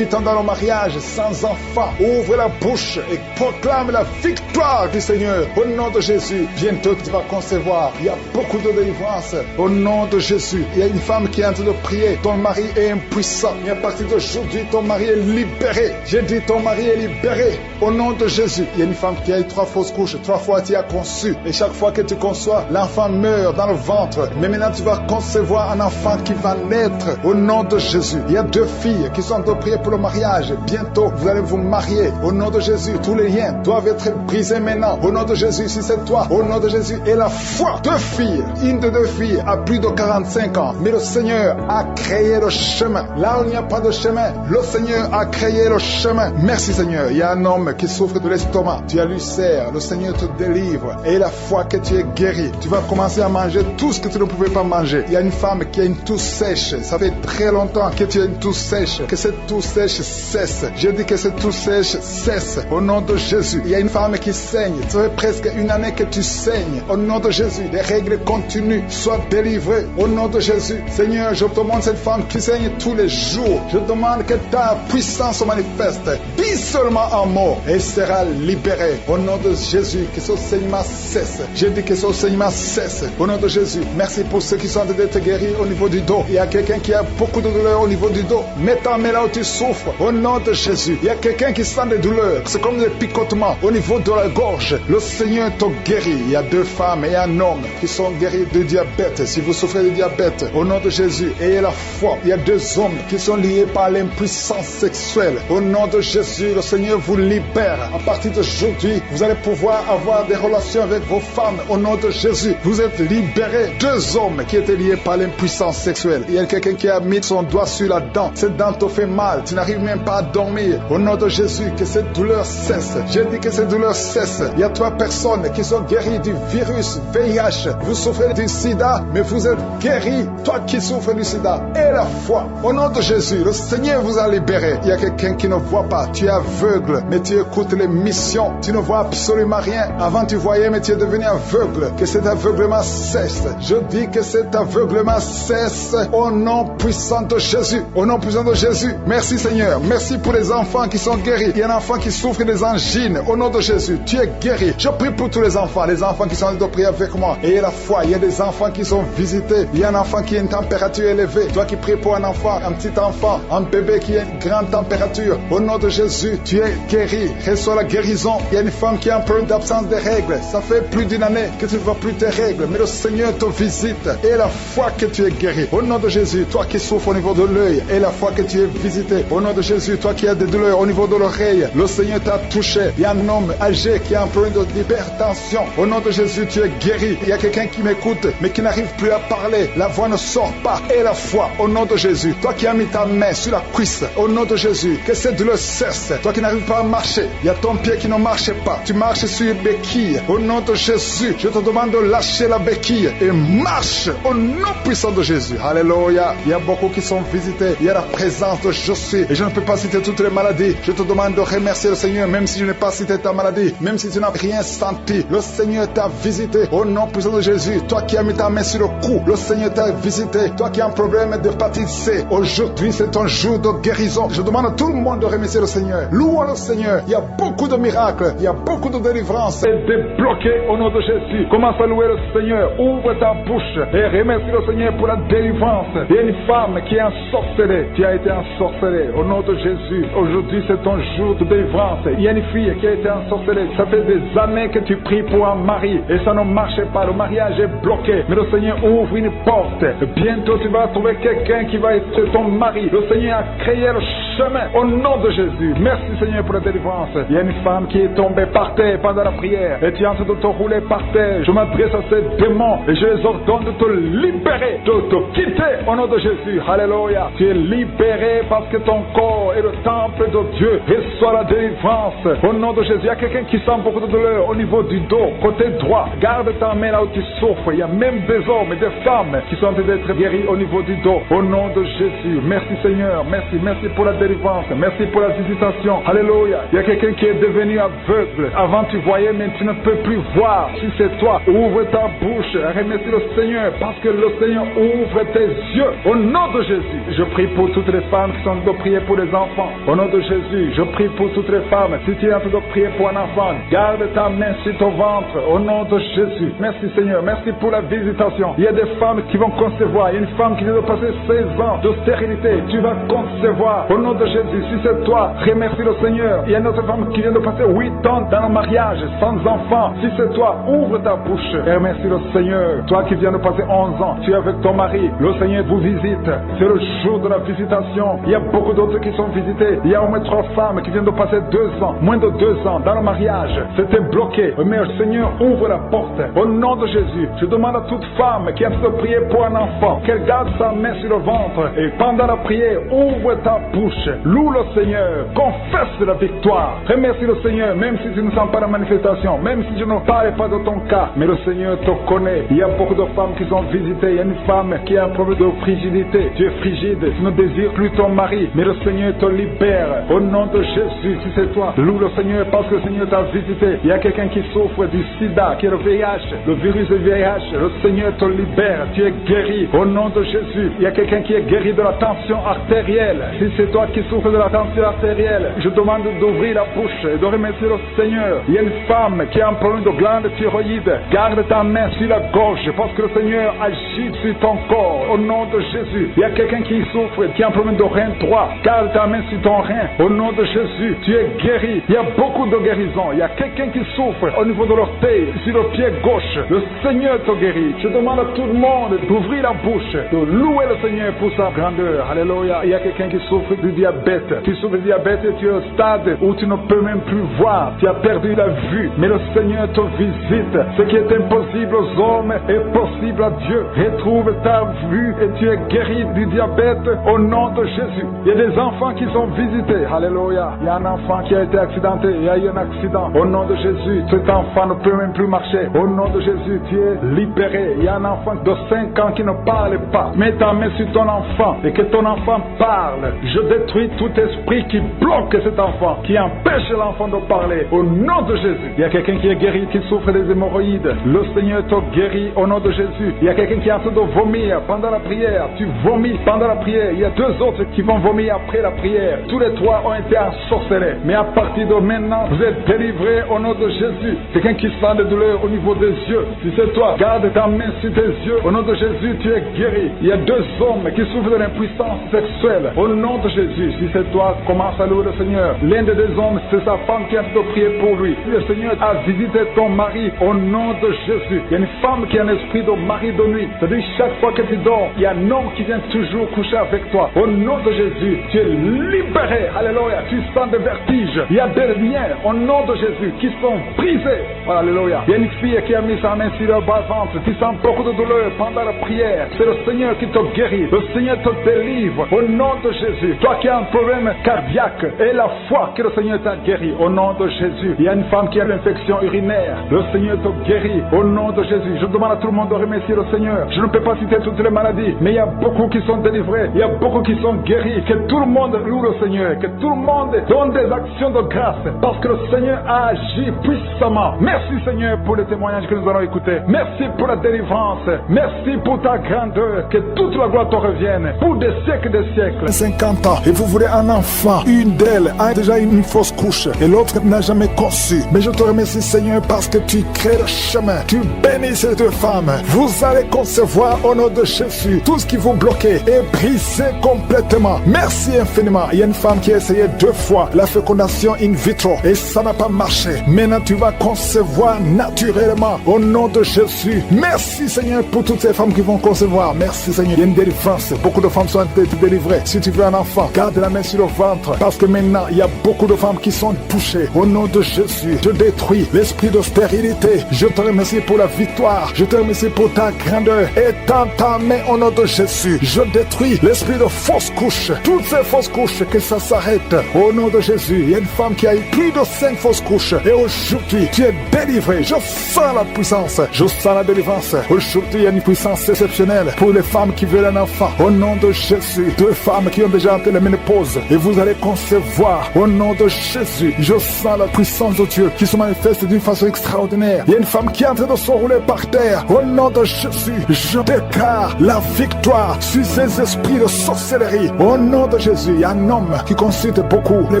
ans dans le mariage, sans enfant. Ouvre la bouche et proclame la victoire du Seigneur. Au nom de Jésus, bientôt tu vas concevoir. Il y a beaucoup de délivrance. Au nom de Jésus, il y a une femme qui est en train de prier. Ton mari est impuissant. Mais à partir d'aujourd'hui, ton mari est libéré. J'ai dit ton mari est libéré. Au nom de Jésus, il y a une femme qui a eu 3 fausses couches. 3 fois tu as conçu. Et chaque fois que tu conçois, l'enfant meurt dans le ventre. Mais maintenant tu vas concevoir un enfant qui va naître. Au nom de Jésus, il y a 2 filles qui sont en train de prier pour le mariage. Bientôt, vous allez vous marier. Au nom de Jésus, tous les liens doivent être brisés maintenant. Au nom de Jésus, si c'est toi, au nom de Jésus, et la foi. 2 filles, une de 2 filles a plus de 45 ans. Mais le Seigneur a créé le chemin. Là où il n'y a pas de chemin, le Seigneur a créé le chemin. Merci Seigneur. Il y a un homme qui souffre de l'estomac. Tu as l'ulcère. Le Seigneur te délivre. Et la foi que tu es guéri. Tu vas commencer à manger tout ce que tu ne pouvais pas manger. Il y a une femme qui a une toux sèche. Ça fait très longtemps que tu as une toux sèche. Que cette toux sèche cesse. Je dis que cette toux sèche cesse. Au nom de Jésus. Il y a une femme qui saigne. Ça fait presque une année que tu saignes. Au nom de Jésus. Les règles continuent. Sois délivré. Au nom de Jésus. Seigneur, je demande cette femme qui saigne tous les jours. Je demande que ta puissance se manifeste. Dis seulement un mot et elle sera libérée. Au nom de Jésus, que ce saignement cesse. Je dis que ce saignement cesse. Au nom de Jésus, merci pour ceux qui sont en train d'être guéris au niveau du dos. Il y a quelqu'un qui a beaucoup de douleurs au niveau du dos. Mets ta main là où tu souffres. Au nom de Jésus, il y a quelqu'un qui sent des douleurs. C'est comme des picotements au niveau de la gorge. Le Seigneur te guérit. Il y a 2 femmes et un homme qui sont guéris de diabète. Si vous souffrez de diabète, au nom de Jésus, ayez la foi. Il y a 2 hommes qui sont liés par l'impuissance sexuelle. Au nom de Jésus, le Seigneur vous libère. À partir d'aujourd'hui, vous allez pouvoir avoir des relations avec vos femmes. Au nom de Jésus, vous êtes libérés. 2 hommes qui étaient liés par l'impuissance sexuelle. Il y a quelqu'un qui a mis son doigt sur la dent. Cette dent te fait mal. Tu n'arrives même pas à dormir. Au nom de Jésus, que cette douleur cesse. J'ai dit que cette douleur cesse. Il y a 3 personnes qui sont guéries du virus VIH. Vous souffrez du sida, mais vous êtes guéris. Toi qui souffres du sida, et la foi. Au nom de Jésus, le Seigneur vous a libéré. Il y a quelqu'un qui ne voit pas. Tu es aveugle, mais tu écoutes les missions. Tu ne vois absolument rien. Avant tu voyais, mais tu es devenu aveugle. Que cet aveuglement cesse. Je dis que cet aveuglement cesse au nom puissant de Jésus. Au nom puissant de Jésus. Merci Seigneur. Merci pour les enfants qui sont guéris. Il y a un enfant qui souffre des angines. Au nom de Jésus, tu es guéri. Je prie pour tous les enfants qui sont en train de prier avec moi. Et la foi, il y a des enfants qui sont visités. Il y a un enfant qui a une température élevée. Toi qui pries pour un enfant, un petit enfant, un bébé qui a une grande température. Au nom de Jésus, tu es guéri. Reçois la guérison. Il y a une femme qui a un problème d'absence de règles. Ça fait plus d'une année que tu ne vois plus tes règles. Mais le Seigneur te visite. Et la foi que tu es guéri. Au nom de Jésus, toi qui souffres au niveau de l'œil. Et la foi que tu es visité. Au nom de Jésus, toi qui as des douleurs au niveau de l'oreille. Le Seigneur t'a touché. Il y a un homme âgé qui a un problème d'hypertension. Au nom de Jésus, tu es guéri. Il y a quelqu'un qui m'écoute, mais qui n'arrive plus à parler. La voix ne sort pas. Et la foi, au nom de Jésus. Toi qui as mis ta main sur la cuisse. Au nom de Jésus, que cette douleur cesse. Toi qui n'arrives pas à marcher. Il y a ton pied qui ne marche pas. Tu marches sur une béquille. Au nom de Jésus, je te demande de lâcher la béquille et marche au nom puissant de Jésus. Alléluia. Il y a beaucoup qui sont visités. Il y a la présence de Je suis. Et je ne peux pas citer toutes les maladies. Je te demande de remercier le Seigneur, même si je n'ai pas cité ta maladie, même si tu n'as rien senti. Le Seigneur t'a visité au nom puissant de Jésus. Toi qui as mis ta main sur le cou, le Seigneur t'a visité. Toi qui as un problème d'hépatite C, aujourd'hui c'est ton jour de guérison. Je demande à tout le monde de remercier le Seigneur. Louons le Seigneur. Il y a beaucoup de miracles, il y a beaucoup de délivrances. Et débloqué au nom de Jésus. Commence à louer le Seigneur. Ouvre ta bouche et remercie le Seigneur pour la délivrance. Il y a une femme qui est ensorcelée. Tu as été ensorcelée au nom de Jésus. Aujourd'hui c'est ton jour de délivrance. Il y a une fille qui a été ensorcelée. Ça fait des années que tu pries pour un mari et ça ne marche pas. Le mariage est bloqué. Mais le Seigneur ouvre une porte. Bientôt tu vas trouver quelqu'un qui va être ton mari. Le Seigneur a créé le chemin. Au nom de Jésus. Merci Seigneur pour la délivrance. Il y a une femme qui est tombée par terre pendant la prière et tu es en train de te rouler par terre. Je m'adresse à ces démons et je les ordonne de te libérer, de te quitter au nom de Jésus. Alléluia. Tu es libéré parce que ton corps est le temple de Dieu. Reçois la délivrance au nom de Jésus. Il y a quelqu'un qui sent beaucoup de douleur au niveau du dos, côté droit. Garde ta main là où tu souffres. Il y a même des hommes et des femmes qui sont en train d'être guéris au niveau du dos. Au nom de Jésus. Merci Seigneur. Merci pour la délivrance. Merci pour la visitation. Alléluia. Il y a quelqu'un qui est devenu aveugle. Avant tu voyais, mais tu ne peux plus voir. Si c'est toi, ouvre ta bouche. Remercie le Seigneur parce que le Seigneur ouvre tes yeux. Au nom de Jésus. Je prie pour toutes les femmes qui sont en train de prier pour les enfants. Au nom de Jésus. Je prie pour toutes les femmes. Si tu es en train de prier pour un enfant, garde ta main sur ton ventre. Au nom de Jésus. Merci Seigneur. Merci pour la visitation. Il y a des femmes qui vont concevoir. Il y a une femme qui vient de passer 16 ans de stérilité. Tu vas concevoir. Au nom de Jésus. Si c'est toi, remercie le Seigneur. Il y a une autre femme qui vient de passer 8 ans dans le mariage sans enfant. Si c'est toi, ouvre ta bouche et remercie le Seigneur. Toi qui viens de passer 11 ans, tu es avec ton mari. Le Seigneur vous visite. C'est le jour de la visitation. Il y a beaucoup d'autres qui sont visités. Il y a au moins 3 femmes qui viennent de passer 2 ans, moins de 2 ans dans le mariage. C'était bloqué. Mais le Seigneur ouvre la porte. Au nom de Jésus, je demande à toute femme qui a de prier pour un enfant qu'elle garde sa main sur le ventre et pendant la prière, ouvre ta bouche. Loue le Seigneur. Confesse la victoire. Remercie le Seigneur, même si tu ne sens pas la manifestation, même si je ne parle pas de ton cas, mais le Seigneur te connaît. Il y a beaucoup de femmes qui sont visitées. Il y a une femme qui a un problème de frigidité. Tu es frigide, tu ne désires plus ton mari, mais le Seigneur te libère. Au nom de Jésus, si c'est toi, loue le Seigneur parce que le Seigneur t'a visité. Il y a quelqu'un qui souffre du sida, qui est le VIH, le virus du VIH. Le Seigneur te libère. Tu es guéri. Au nom de Jésus, il y a quelqu'un qui est guéri de la tension artérielle. Si c'est toi qui souffres de la tension artérielle, je demande d'ouvrir la bouche et de remercier le Seigneur. Il y a une femme qui a un problème de glande thyroïde. Garde ta main sur la gorge parce que le Seigneur agit sur ton corps. Au nom de Jésus. Il y a quelqu'un qui souffre, qui a un problème de rein droit. Garde ta main sur ton rein. Au nom de Jésus, tu es guéri. Il y a beaucoup de guérisons. Il y a quelqu'un qui souffre au niveau de l'orteil, sur le pied gauche. Le Seigneur te guérit. Je demande à tout le monde d'ouvrir la bouche, de louer le Seigneur pour sa grandeur. Alléluia. Il y a quelqu'un qui souffre du diabète. Tu souffres du diabète et tu es au stade où tu ne peux même plus voir. Tu as perdu la vue. Mais le Seigneur te visite. Ce qui est impossible aux hommes est possible à Dieu. Retrouve ta vue et tu es guéri du diabète au nom de Jésus. Il y a des enfants qui sont visités. Alléluia. Il y a un enfant qui a été accidenté. Il y a eu un accident. Au nom de Jésus, cet enfant ne peut même plus marcher. Au nom de Jésus, tu es libéré. Il y a un enfant de 5 ans qui ne parle pas. Mets ta main sur ton enfant et que ton enfant parle. Je détruis tout esprit qui bloque cet enfant, qui empêche l'enfant de parler. Au nom de Jésus. Il y a quelqu'un qui est guéri, qui souffre des hémorroïdes. Le Seigneur te guérit au nom de Jésus. Il y a quelqu'un qui est en train de vomir pendant la prière. Tu vomis pendant la prière. Il y a 2 autres qui vont vomir après la prière. Tous les 3 ont été ensorcelés. Mais à partir de maintenant, vous êtes délivrés au nom de Jésus. Quelqu'un qui sent des douleurs au niveau des yeux. Si c'est toi, garde ta main sur tes yeux. Au nom de Jésus, tu es guéri. Il y a 2 hommes qui souffrent de l'impuissance sexuelle. Au nom de Jésus, si c'est toi, commence à louer le Seigneur. L'un des 2 hommes, c'est sa femme qui a de prier pour lui. Le Seigneur a visité ton mari au nom de Jésus. Il y a une femme qui a un esprit de mari de nuit. C'est-à-dire chaque fois que tu dors, il y a un homme qui vient toujours coucher avec toi. Au nom de Jésus, tu es libéré. Alléluia. Tu sens des vertiges. Il y a des liens au nom de Jésus qui sont brisés. Alléluia. Il y a une fille qui a mis sa main sur le bas-ventre. Tu sens beaucoup de douleur pendant la prière. C'est le Seigneur qui te guérit. Le Seigneur te délivre au nom de Jésus. Toi qui as un problème cardiaque et la foi que le Seigneur t'a guéri au nom de Jésus. Il y a une femme qui a l'infection urinaire. Le Seigneur te guérit au nom de Jésus. Je demande à tout le monde de remercier le Seigneur. Je ne peux pas citer toutes les maladies, mais il y a beaucoup qui sont délivrés. Il y a beaucoup qui sont guéris. Que tout le monde loue le Seigneur. Que tout le monde donne des actions de grâce parce que le Seigneur a agi puissamment. Merci Seigneur pour les témoignages que nous allons écouter. Merci pour la délivrance. Merci pour ta grandeur. Que toute la gloire te revienne pour des siècles et des siècles. 50 ans et vous voulez un enfant. Une d'elles a déjà une fausse couche et l'autre n'a jamais conçu. Mais je te remercie Seigneur parce que tu crées le chemin. Tu bénis ces 2 femmes. Vous allez concevoir au nom de Jésus. Tout ce qui vous bloquait est brisé complètement. Merci infiniment. Il y a une femme qui a essayé 2 fois la fécondation in vitro et ça n'a pas marché. Maintenant tu vas concevoir naturellement au nom de Jésus. Merci Seigneur pour toutes ces femmes qui vont concevoir. Merci Seigneur. Il y a une délivrance. Beaucoup de femmes sont délivrées. Si tu veux un enfant, garde Garde la main sur le ventre. Parce que maintenant, il y a beaucoup de femmes qui sont touchées. Au nom de Jésus, je détruis l'esprit de stérilité. Je te remercie pour la victoire. Je te remercie pour ta grandeur. Étends ta main au nom de Jésus. Je détruis l'esprit de fausses couches. Toutes ces fausses couches, que ça s'arrête. Au nom de Jésus, il y a une femme qui a eu plus de 5 fausses couches. Et aujourd'hui, tu es délivré. Je sens la puissance. Je sens la délivrance. Aujourd'hui, il y a une puissance exceptionnelle pour les femmes qui veulent un enfant. Au nom de Jésus, 2 femmes qui ont déjà atteint la ménopause. Et vous allez concevoir. Au nom de Jésus, je sens la puissance de Dieu qui se manifeste d'une façon extraordinaire. Il y a une femme qui est en train de se rouler par terre. Au nom de Jésus, je déclare la victoire sur ces esprits de sorcellerie. Au nom de Jésus, il y a un homme qui consulte beaucoup les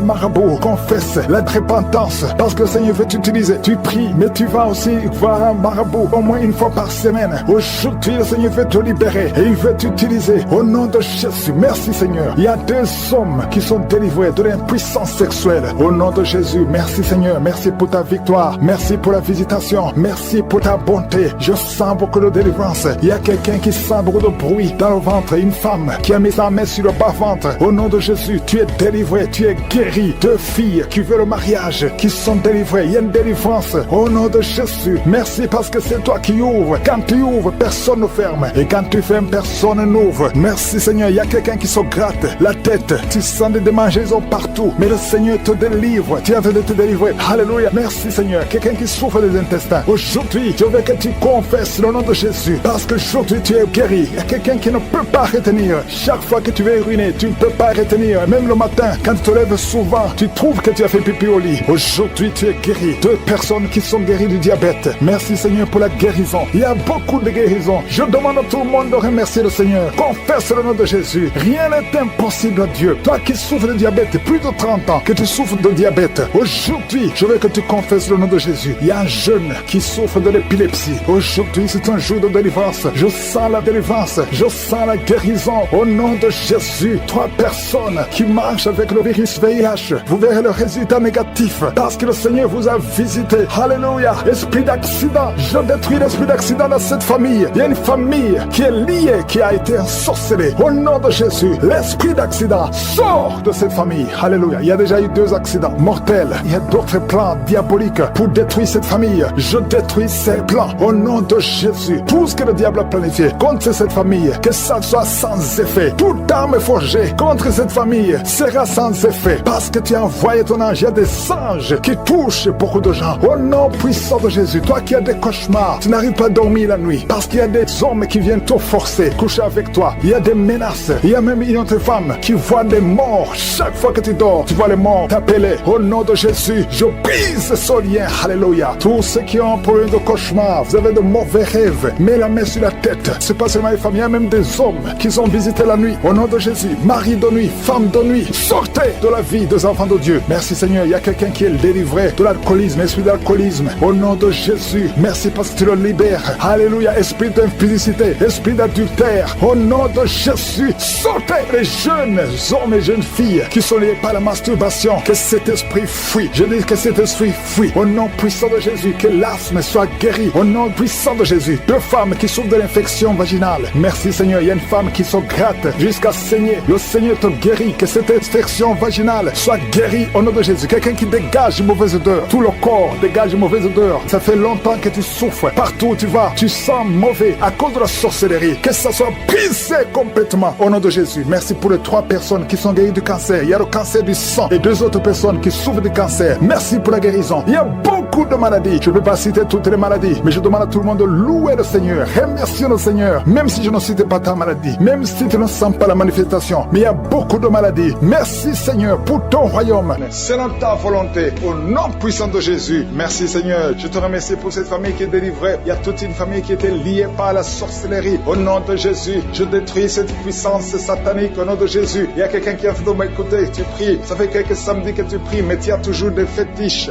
marabouts, confesse la repentance parce que le Seigneur veut t'utiliser. Tu pries, mais tu vas aussi voir un marabout au moins une fois par semaine. Aujourd'hui, le Seigneur veut te libérer et il veut t'utiliser. Au nom de Jésus, merci Seigneur. Il y a 2 hommes qui sont délivrés de l'impuissance sexuelle. Au nom de Jésus, merci Seigneur. Merci pour ta victoire. Merci pour la visitation. Merci pour ta bonté. Je sens beaucoup de délivrance. Il y a quelqu'un qui sent beaucoup de bruit dans le ventre. Une femme qui a mis sa main sur le bas-ventre. Au nom de Jésus, tu es délivré. Tu es guéri. 2 filles qui veulent le mariage, qui sont délivrées. Il y a une délivrance. Au nom de Jésus, merci parce que c'est toi qui ouvres. Quand tu ouvres, personne ne ferme. Et quand tu fermes, personne n'ouvre. Merci Seigneur. Il y a quelqu'un qui se gratte la tête. Tu sens des démangeaisons partout. Mais le Seigneur te délivre. Tu es en train de te délivrer. Alléluia. Merci Seigneur. Quelqu'un qui souffre des intestins. Aujourd'hui, je veux que tu confesses le nom de Jésus. Parce que aujourd'hui, tu es guéri. Il y a quelqu'un qui ne peut pas retenir. Chaque fois que tu veux uriner, tu ne peux pas retenir. Même le matin, quand tu te lèves souvent, tu trouves que tu as fait pipi au lit. Aujourd'hui, tu es guéri. 2 personnes qui sont guéries du diabète. Merci Seigneur pour la guérison. Il y a beaucoup de guérisons. Je demande à tout le monde de remercier le Seigneur. Confesse le nom de Jésus. Rien n'est impossible à Dieu. Toi qui souffres de diabète, plus de 30 ans que tu souffres de diabète. Aujourd'hui, je veux que tu confesses le nom de Jésus. Il y a un jeune qui souffre de l'épilepsie. Aujourd'hui, c'est un jour de délivrance. Je sens la délivrance. Je sens la guérison. Au nom de Jésus, 3 personnes qui marchent avec le virus VIH. Vous verrez le résultat négatif parce que le Seigneur vous a visité. Alléluia. Esprit d'accident. Je détruis l'esprit d'accident dans cette famille. Il y a une famille qui est liée, qui a été ensorcelée. Au nom de Jésus, l'esprit d'accident sort de cette famille. Alléluia. Il y a déjà eu 2 accidents mortels. Il y a d'autres plans diaboliques pour détruire cette famille. Je détruis ces plans au nom de Jésus. Tout ce que le diable a planifié contre cette famille, que ça soit sans effet. Toute arme forgée contre cette famille sera sans effet parce que tu as envoyé ton ange. Il y a des anges qui touchent beaucoup de gens. Au nom puissant de Jésus, toi qui as des cauchemars, tu n'arrives pas à dormir la nuit parce qu'il y a des hommes qui viennent te forcer, coucher avec toi. Il y a des menaces. Il y a même une autre femme qui voit des morts. Chaque fois que tu dors, tu vois les morts t'appeler. Au nom de Jésus, je brise ce lien. Alléluia. Tous ceux qui ont un problème de cauchemar, vous avez de mauvais rêves, mets la main sur la tête. C'est pas seulement les femmes, il y a même des hommes qui sont visités la nuit. Au nom de Jésus, mari de nuit, femme de nuit, sortez de la vie des enfants de Dieu. Merci Seigneur. Il y a quelqu'un qui est délivré de l'alcoolisme, esprit d'alcoolisme. Au nom de Jésus, merci parce que tu le libères. Alléluia. Esprit d'impudicité, esprit d'adultère. Au nom de Jésus, sortez les jeunes hommes et jeunes filles qui sont liés par la masturbation. Que cet esprit fuit. Je dis que cet esprit fuit. Au nom puissant de Jésus, que l'asthme soit guéri. Au nom puissant de Jésus. 2 femmes qui souffrent de l'infection vaginale. Merci Seigneur. Il y a une femme qui se gratte jusqu'à saigner. Le Seigneur te guérit. Que cette infection vaginale soit guérie au nom de Jésus. Quelqu'un qui dégage une mauvaise odeur. Tout le corps dégage une mauvaise odeur. Ça fait longtemps que tu souffres. Partout où tu vas, tu sens mauvais à cause de la sorcellerie. Que ça soit brisé complètement au nom de Jésus. Merci pour les 3 personnes qui sont guéries du cancer. Il y a le cancer du sang et 2 autres personnes qui souffrent du cancer. Merci pour la guérison. Il y a beaucoup de maladies. Je ne peux pas citer toutes les maladies, mais je demande à tout le monde de louer le Seigneur. Remercier le Seigneur. Même si je ne cite pas ta maladie, même si tu ne sens pas la manifestation, mais il y a beaucoup de maladies. Merci Seigneur pour ton royaume. Selon ta volonté, au nom puissant de Jésus. Merci Seigneur. Je te remercie pour cette famille qui est délivrée. Il y a toute une famille qui était liée par la sorcellerie. Au nom de Jésus, je détruis cette puissance satanique au nom de Jésus. Il y a quelqu'un qui a fait m'écouter. Tu pries. Ça fait quelques samedis que tu pries, mais tu as toujours des fétiches,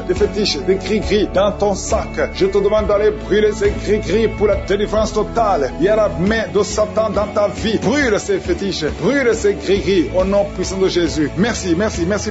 des gris-gris gris-gris dans ton sac. Je te demande d'aller brûler ces gris-gris pour la délivrance totale. Il y a la main de Satan dans ta vie. Brûle ces fétiches, brûle ces gris-gris au nom puissant de Jésus. Merci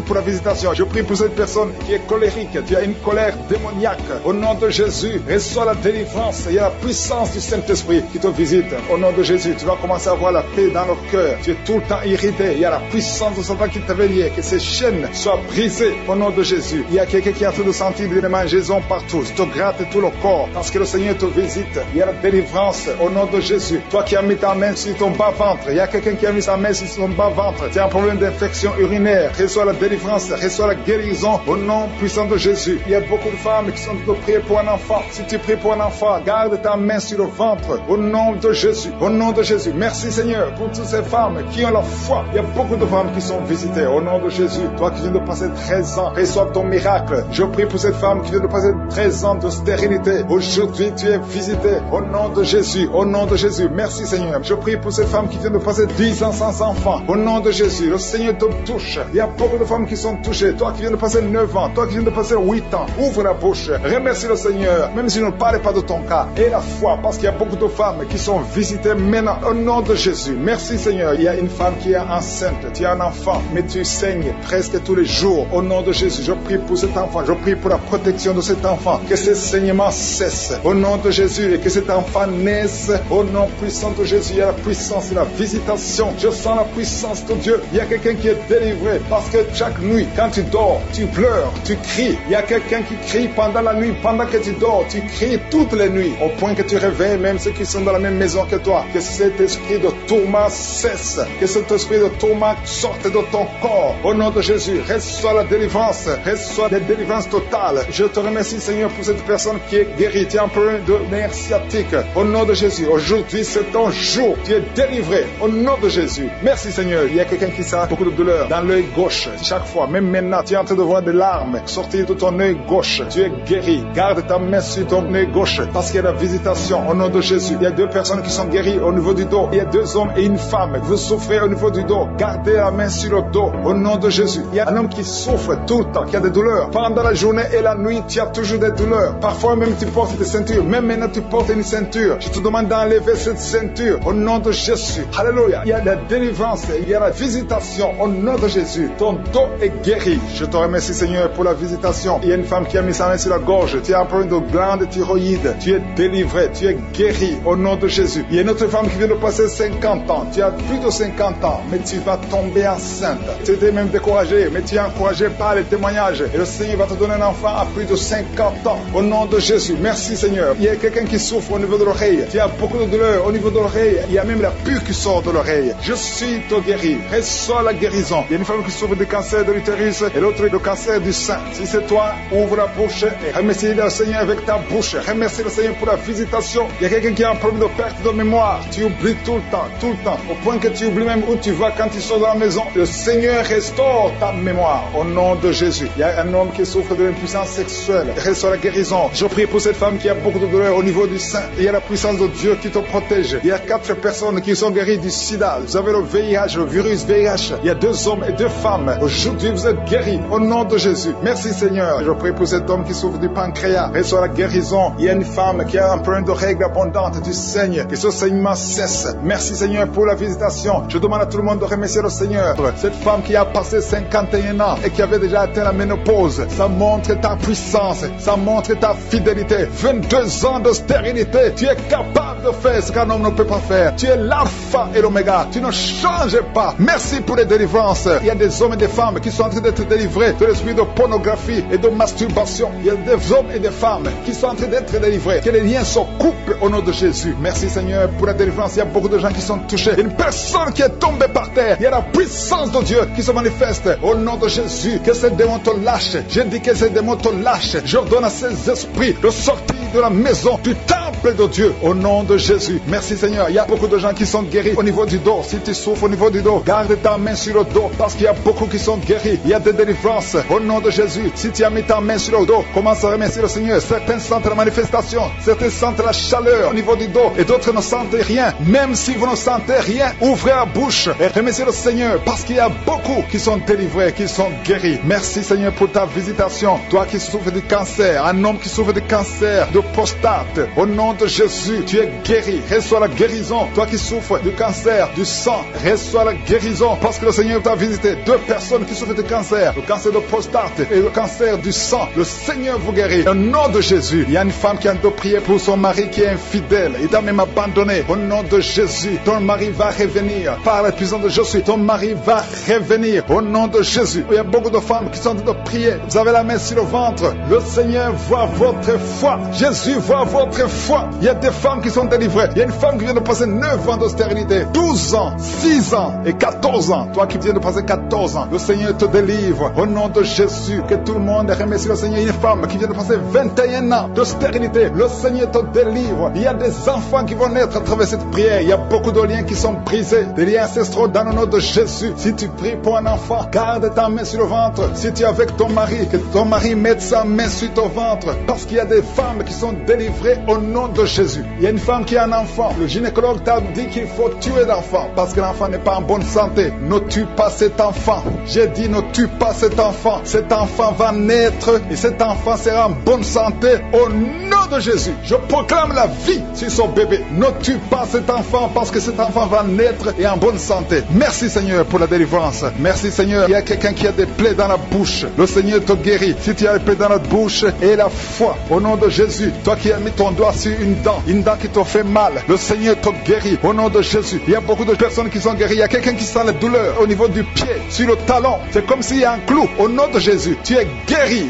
pour la visitation. Je prie pour cette personne qui est colérique. Tu as une colère démoniaque. Au nom de Jésus, reçois la délivrance. Il y a la puissance du Saint-Esprit qui te visite. Au nom de Jésus, tu vas commencer à avoir la paix dans le cœur. Tu es tout le temps irrité. Il y a la puissance de Satan qui t'avait lié. Que ces chaînes soient brisées au nom de Jésus. Il y a quelqu'un qui est en train de sentir des démangeaisons partout. Tu te grattes tout le corps parce que le Seigneur te visite. Il y a la délivrance au nom de Jésus. Toi qui as mis ta main sur ton bas-ventre, il y a quelqu'un qui a mis sa main sur son bas-ventre. Tu as un problème d'infection urinaire. Reçois la délivrance, reçois la guérison au nom puissant de Jésus. Il y a beaucoup de femmes qui sont en train de prier pour un enfant. Si tu pries pour un enfant, garde ta main sur le ventre au nom de Jésus. Au nom de Jésus. Merci Seigneur pour toutes ces femmes qui ont la foi. Il y a beaucoup de femmes qui sont visitées au nom de Jésus. Toi qui viens de passer 13 ans, reçois ton miracle. Je prie pour cette femme qui vient de passer 13 ans de stérilité. Aujourd'hui, tu es visitée au nom de Jésus. Au nom de Jésus. Merci Seigneur. Je prie pour cette femme qui vient de passer 10 ans sans enfant. Au nom de Jésus. Le Seigneur te touche. Il y a beaucoup de femmes qui sont touchées. Toi qui viens de passer 9 ans. Toi qui viens de passer 8 ans. Ouvre la bouche. Remercie le Seigneur. Même si je ne parle pas de ton cas. Et la foi. Parce qu'il y a beaucoup de femmes qui sont visitées maintenant. Au nom de Jésus. Merci Seigneur. Il y a une femme qui est enceinte. Tu as un enfant. Mais tu saignes presque tous les jours. Au nom de Jésus. Je prie pour cet enfant. Je prie pour la protection de cet enfant. Que ce saignement cesse. Au nom de Jésus. Et que cet enfant naisse. Au nom puissant de Jésus. Il y a la puissance et la visitation. Je sens la puissance de Dieu. Il y a quelqu'un qui est délivré. Parce que chaque nuit, quand tu dors, tu pleures, tu cries. Il y a quelqu'un qui crie pendant la nuit. Pendant que tu dors, tu cries toutes les nuits. Au point que tu réveilles même ceux qui sont dans la même maison que toi. Que cet esprit de tourment cesse. Que cet esprit de tourment sorte de ton corps. Au nom de Jésus, reçois la délivrance. Reçois la délivrance totale. Je te remercie Seigneur pour cette personne qui est guérie. Tu as un problème de nerf sciatique. Au nom de Jésus, aujourd'hui c'est ton jour. Tu es délivré. Au nom de Jésus. Merci Seigneur. Il y a quelqu'un qui sent beaucoup de douleur dans l'œil gauche. Chaque fois, même maintenant, tu es en train de voir des larmes sortir de ton œil gauche. Tu es guéri. Garde ta main sur ton œil gauche parce qu'il y a la visitation au nom de Jésus. Il y a 2 personnes qui sont guéries au niveau du dos. Il y a 2 hommes et une femme. Vous souffrez au niveau du dos. Gardez la main sur le dos au nom de Jésus. Il y a un homme qui souffre tout le temps, qui a des douleurs. Pendant la journée et la nuit, tu as toujours des douleurs. Parfois même tu portes des ceintures. Même maintenant tu portes une ceinture. Je te demande d'enlever cette ceinture au nom de Jésus. Alléluia. Il y a la délivrance. Il y a la visitation au nom de Jésus. Ton dos est guéri. Je te remercie Seigneur pour la visitation. Il y a une femme qui a mis sa main sur la gorge. Tu as un problème de glande thyroïde. Tu es délivré. Tu es guéri au nom de Jésus. Il y a une autre femme qui vient de passer 50 ans. Tu as plus de 50 ans, mais tu vas tomber enceinte. Tu étais même découragé, mais tu es encouragé par les témoignages. Et le Seigneur va te donner un enfant à plus de 50 ans. Au nom de Jésus. Merci Seigneur. Il y a quelqu'un qui souffre au niveau de l'oreille. Tu as beaucoup de douleur au niveau de l'oreille. Il y a même la pus qui sort de l'oreille. Je suis te guéri. Reçois la guérison. Il y a une femme qui souffre du cancer de l'utérus et l'autre du cancer du sein. Si c'est toi, ouvre la bouche et remercie le Seigneur avec ta bouche. Remercie le Seigneur pour la visitation. Il y a quelqu'un qui a un problème de perte de mémoire. Tu oublies tout le temps, au point que tu oublies même où tu vas quand tu sors de la maison. Le Seigneur restaure ta mémoire au nom de Jésus. Il y a un homme qui souffre de l'impuissance sexuelle. Reçois la guérison. Je prie pour cette femme qui a beaucoup de douleur au niveau du sein. Il y a la puissance de Dieu qui te protège. Il y a 4 personnes qui sont guéries du sida. Vous avez le VIH, le virus VIH. Il y a 2 hommes et 2 femmes. Aujourd'hui, vous êtes guéris au nom de Jésus. Merci Seigneur. Je prie pour cet homme qui souffre du pancréas. Reçois la guérison. Il y a une femme qui a un problème de règles abondantes. Tu saignes. Que ce saignement cesse. Merci Seigneur pour la visitation. Je demande à tout le monde de remercier le Seigneur. Cette femme qui a passé 51 ans et qui avait déjà atteint la ménopause. Ça montre ta puissance. Ça montre ta fidélité. 22 ans de stérilité. Tu es capable de faire ce qu'un homme ne peut pas faire. Tu es l'alpha et l'oméga. Tu ne changes pas. Merci pour les délivrances. Il y a des hommes et des femmes qui sont en train d'être délivrés de l'esprit de pornographie et de masturbation. Il y a des hommes et des femmes qui sont en train d'être délivrés. Que les liens se coupent au nom de Jésus. Merci Seigneur pour la délivrance. Il y a beaucoup de gens qui sont touchés. Une personne qui est tombée par terre. Il y a la puissance de Dieu qui se manifeste au nom de Jésus. Que ces démons te lâchent. Je dis que ces démons te lâchent. J'ordonne à ces esprits de sortir de la maison du temple temple de Dieu, au nom de Jésus. Merci Seigneur. Il y a beaucoup de gens qui sont guéris au niveau du dos. Si tu souffres au niveau du dos, garde ta main sur le dos, parce qu'il y a beaucoup qui sont guéris. Il y a des délivrances au nom de Jésus. Si tu as mis ta main sur le dos, commence à remercier le Seigneur. Certains sentent la manifestation, certains sentent la chaleur au niveau du dos, et d'autres ne sentent rien. Même si vous ne sentez rien, ouvrez la bouche et remerciez le Seigneur, parce qu'il y a beaucoup qui sont délivrés, qui sont guéris. Merci Seigneur pour ta visitation. Toi qui souffres du cancer, un homme qui souffre du cancer de prostate, au nom de Jésus, tu es guéri. Reçois la guérison. Toi qui souffres du cancer du sang, reçois la guérison, parce que le Seigneur t'a visité. 2 personnes qui souffrent du cancer, le cancer de prostate et le cancer du sang, le Seigneur vous guérit. Au nom de Jésus. Il y a une femme qui a de prier pour son mari qui est infidèle. Il t'a même abandonné. Au nom de Jésus, ton mari va revenir. Par la puissance de Jésus, ton mari va revenir. Au nom de Jésus. Il y a beaucoup de femmes qui sont en train de prier. Vous avez la main sur le ventre. Le Seigneur voit votre foi. Jésus voit votre foi. Il y a des femmes qui sont délivrées. Il y a une femme qui vient de passer 9 ans de stérilité, 12 ans, 6 ans et 14 ans. Toi qui viens de passer 14 ans, le Seigneur te délivre. Au nom de Jésus, que tout le monde remercie le Seigneur. Une femme qui vient de passer 21 ans de stérilité, le Seigneur te délivre. Il y a des enfants qui vont naître à travers cette prière. Il y a beaucoup de liens qui sont brisés, des liens ancestraux dans le nom de Jésus. Si tu pries pour un enfant, garde ta main sur le ventre. Si tu es avec ton mari, que ton mari mette sa main sur ton ventre, parce qu'il y a des femmes qui sont délivrées au nom de Jésus. Il y a une femme qui a un enfant. Le gynécologue t'a dit qu'il faut tuer l'enfant parce que l'enfant n'est pas en bonne santé. Ne tue pas cet enfant. J'ai dit ne tue pas cet enfant. Cet enfant va naître et cet enfant sera en bonne santé au nom de Jésus. Je proclame la vie sur son bébé. Ne tue pas cet enfant parce que cet enfant va naître et en bonne santé. Merci Seigneur pour la délivrance. Merci Seigneur. Il y a quelqu'un qui a des plaies dans la bouche. Le Seigneur te guérit. Si tu as des plaies dans la bouche, et la foi au nom de Jésus. Toi qui as mis ton doigt sur une dent qui te fait mal, le Seigneur te guérit au nom de Jésus. Il y a beaucoup de personnes qui sont guéries. Il y a quelqu'un qui sent la douleur au niveau du pied, sur le talon. C'est comme s'il y a un clou. Au nom de Jésus, tu es guéri.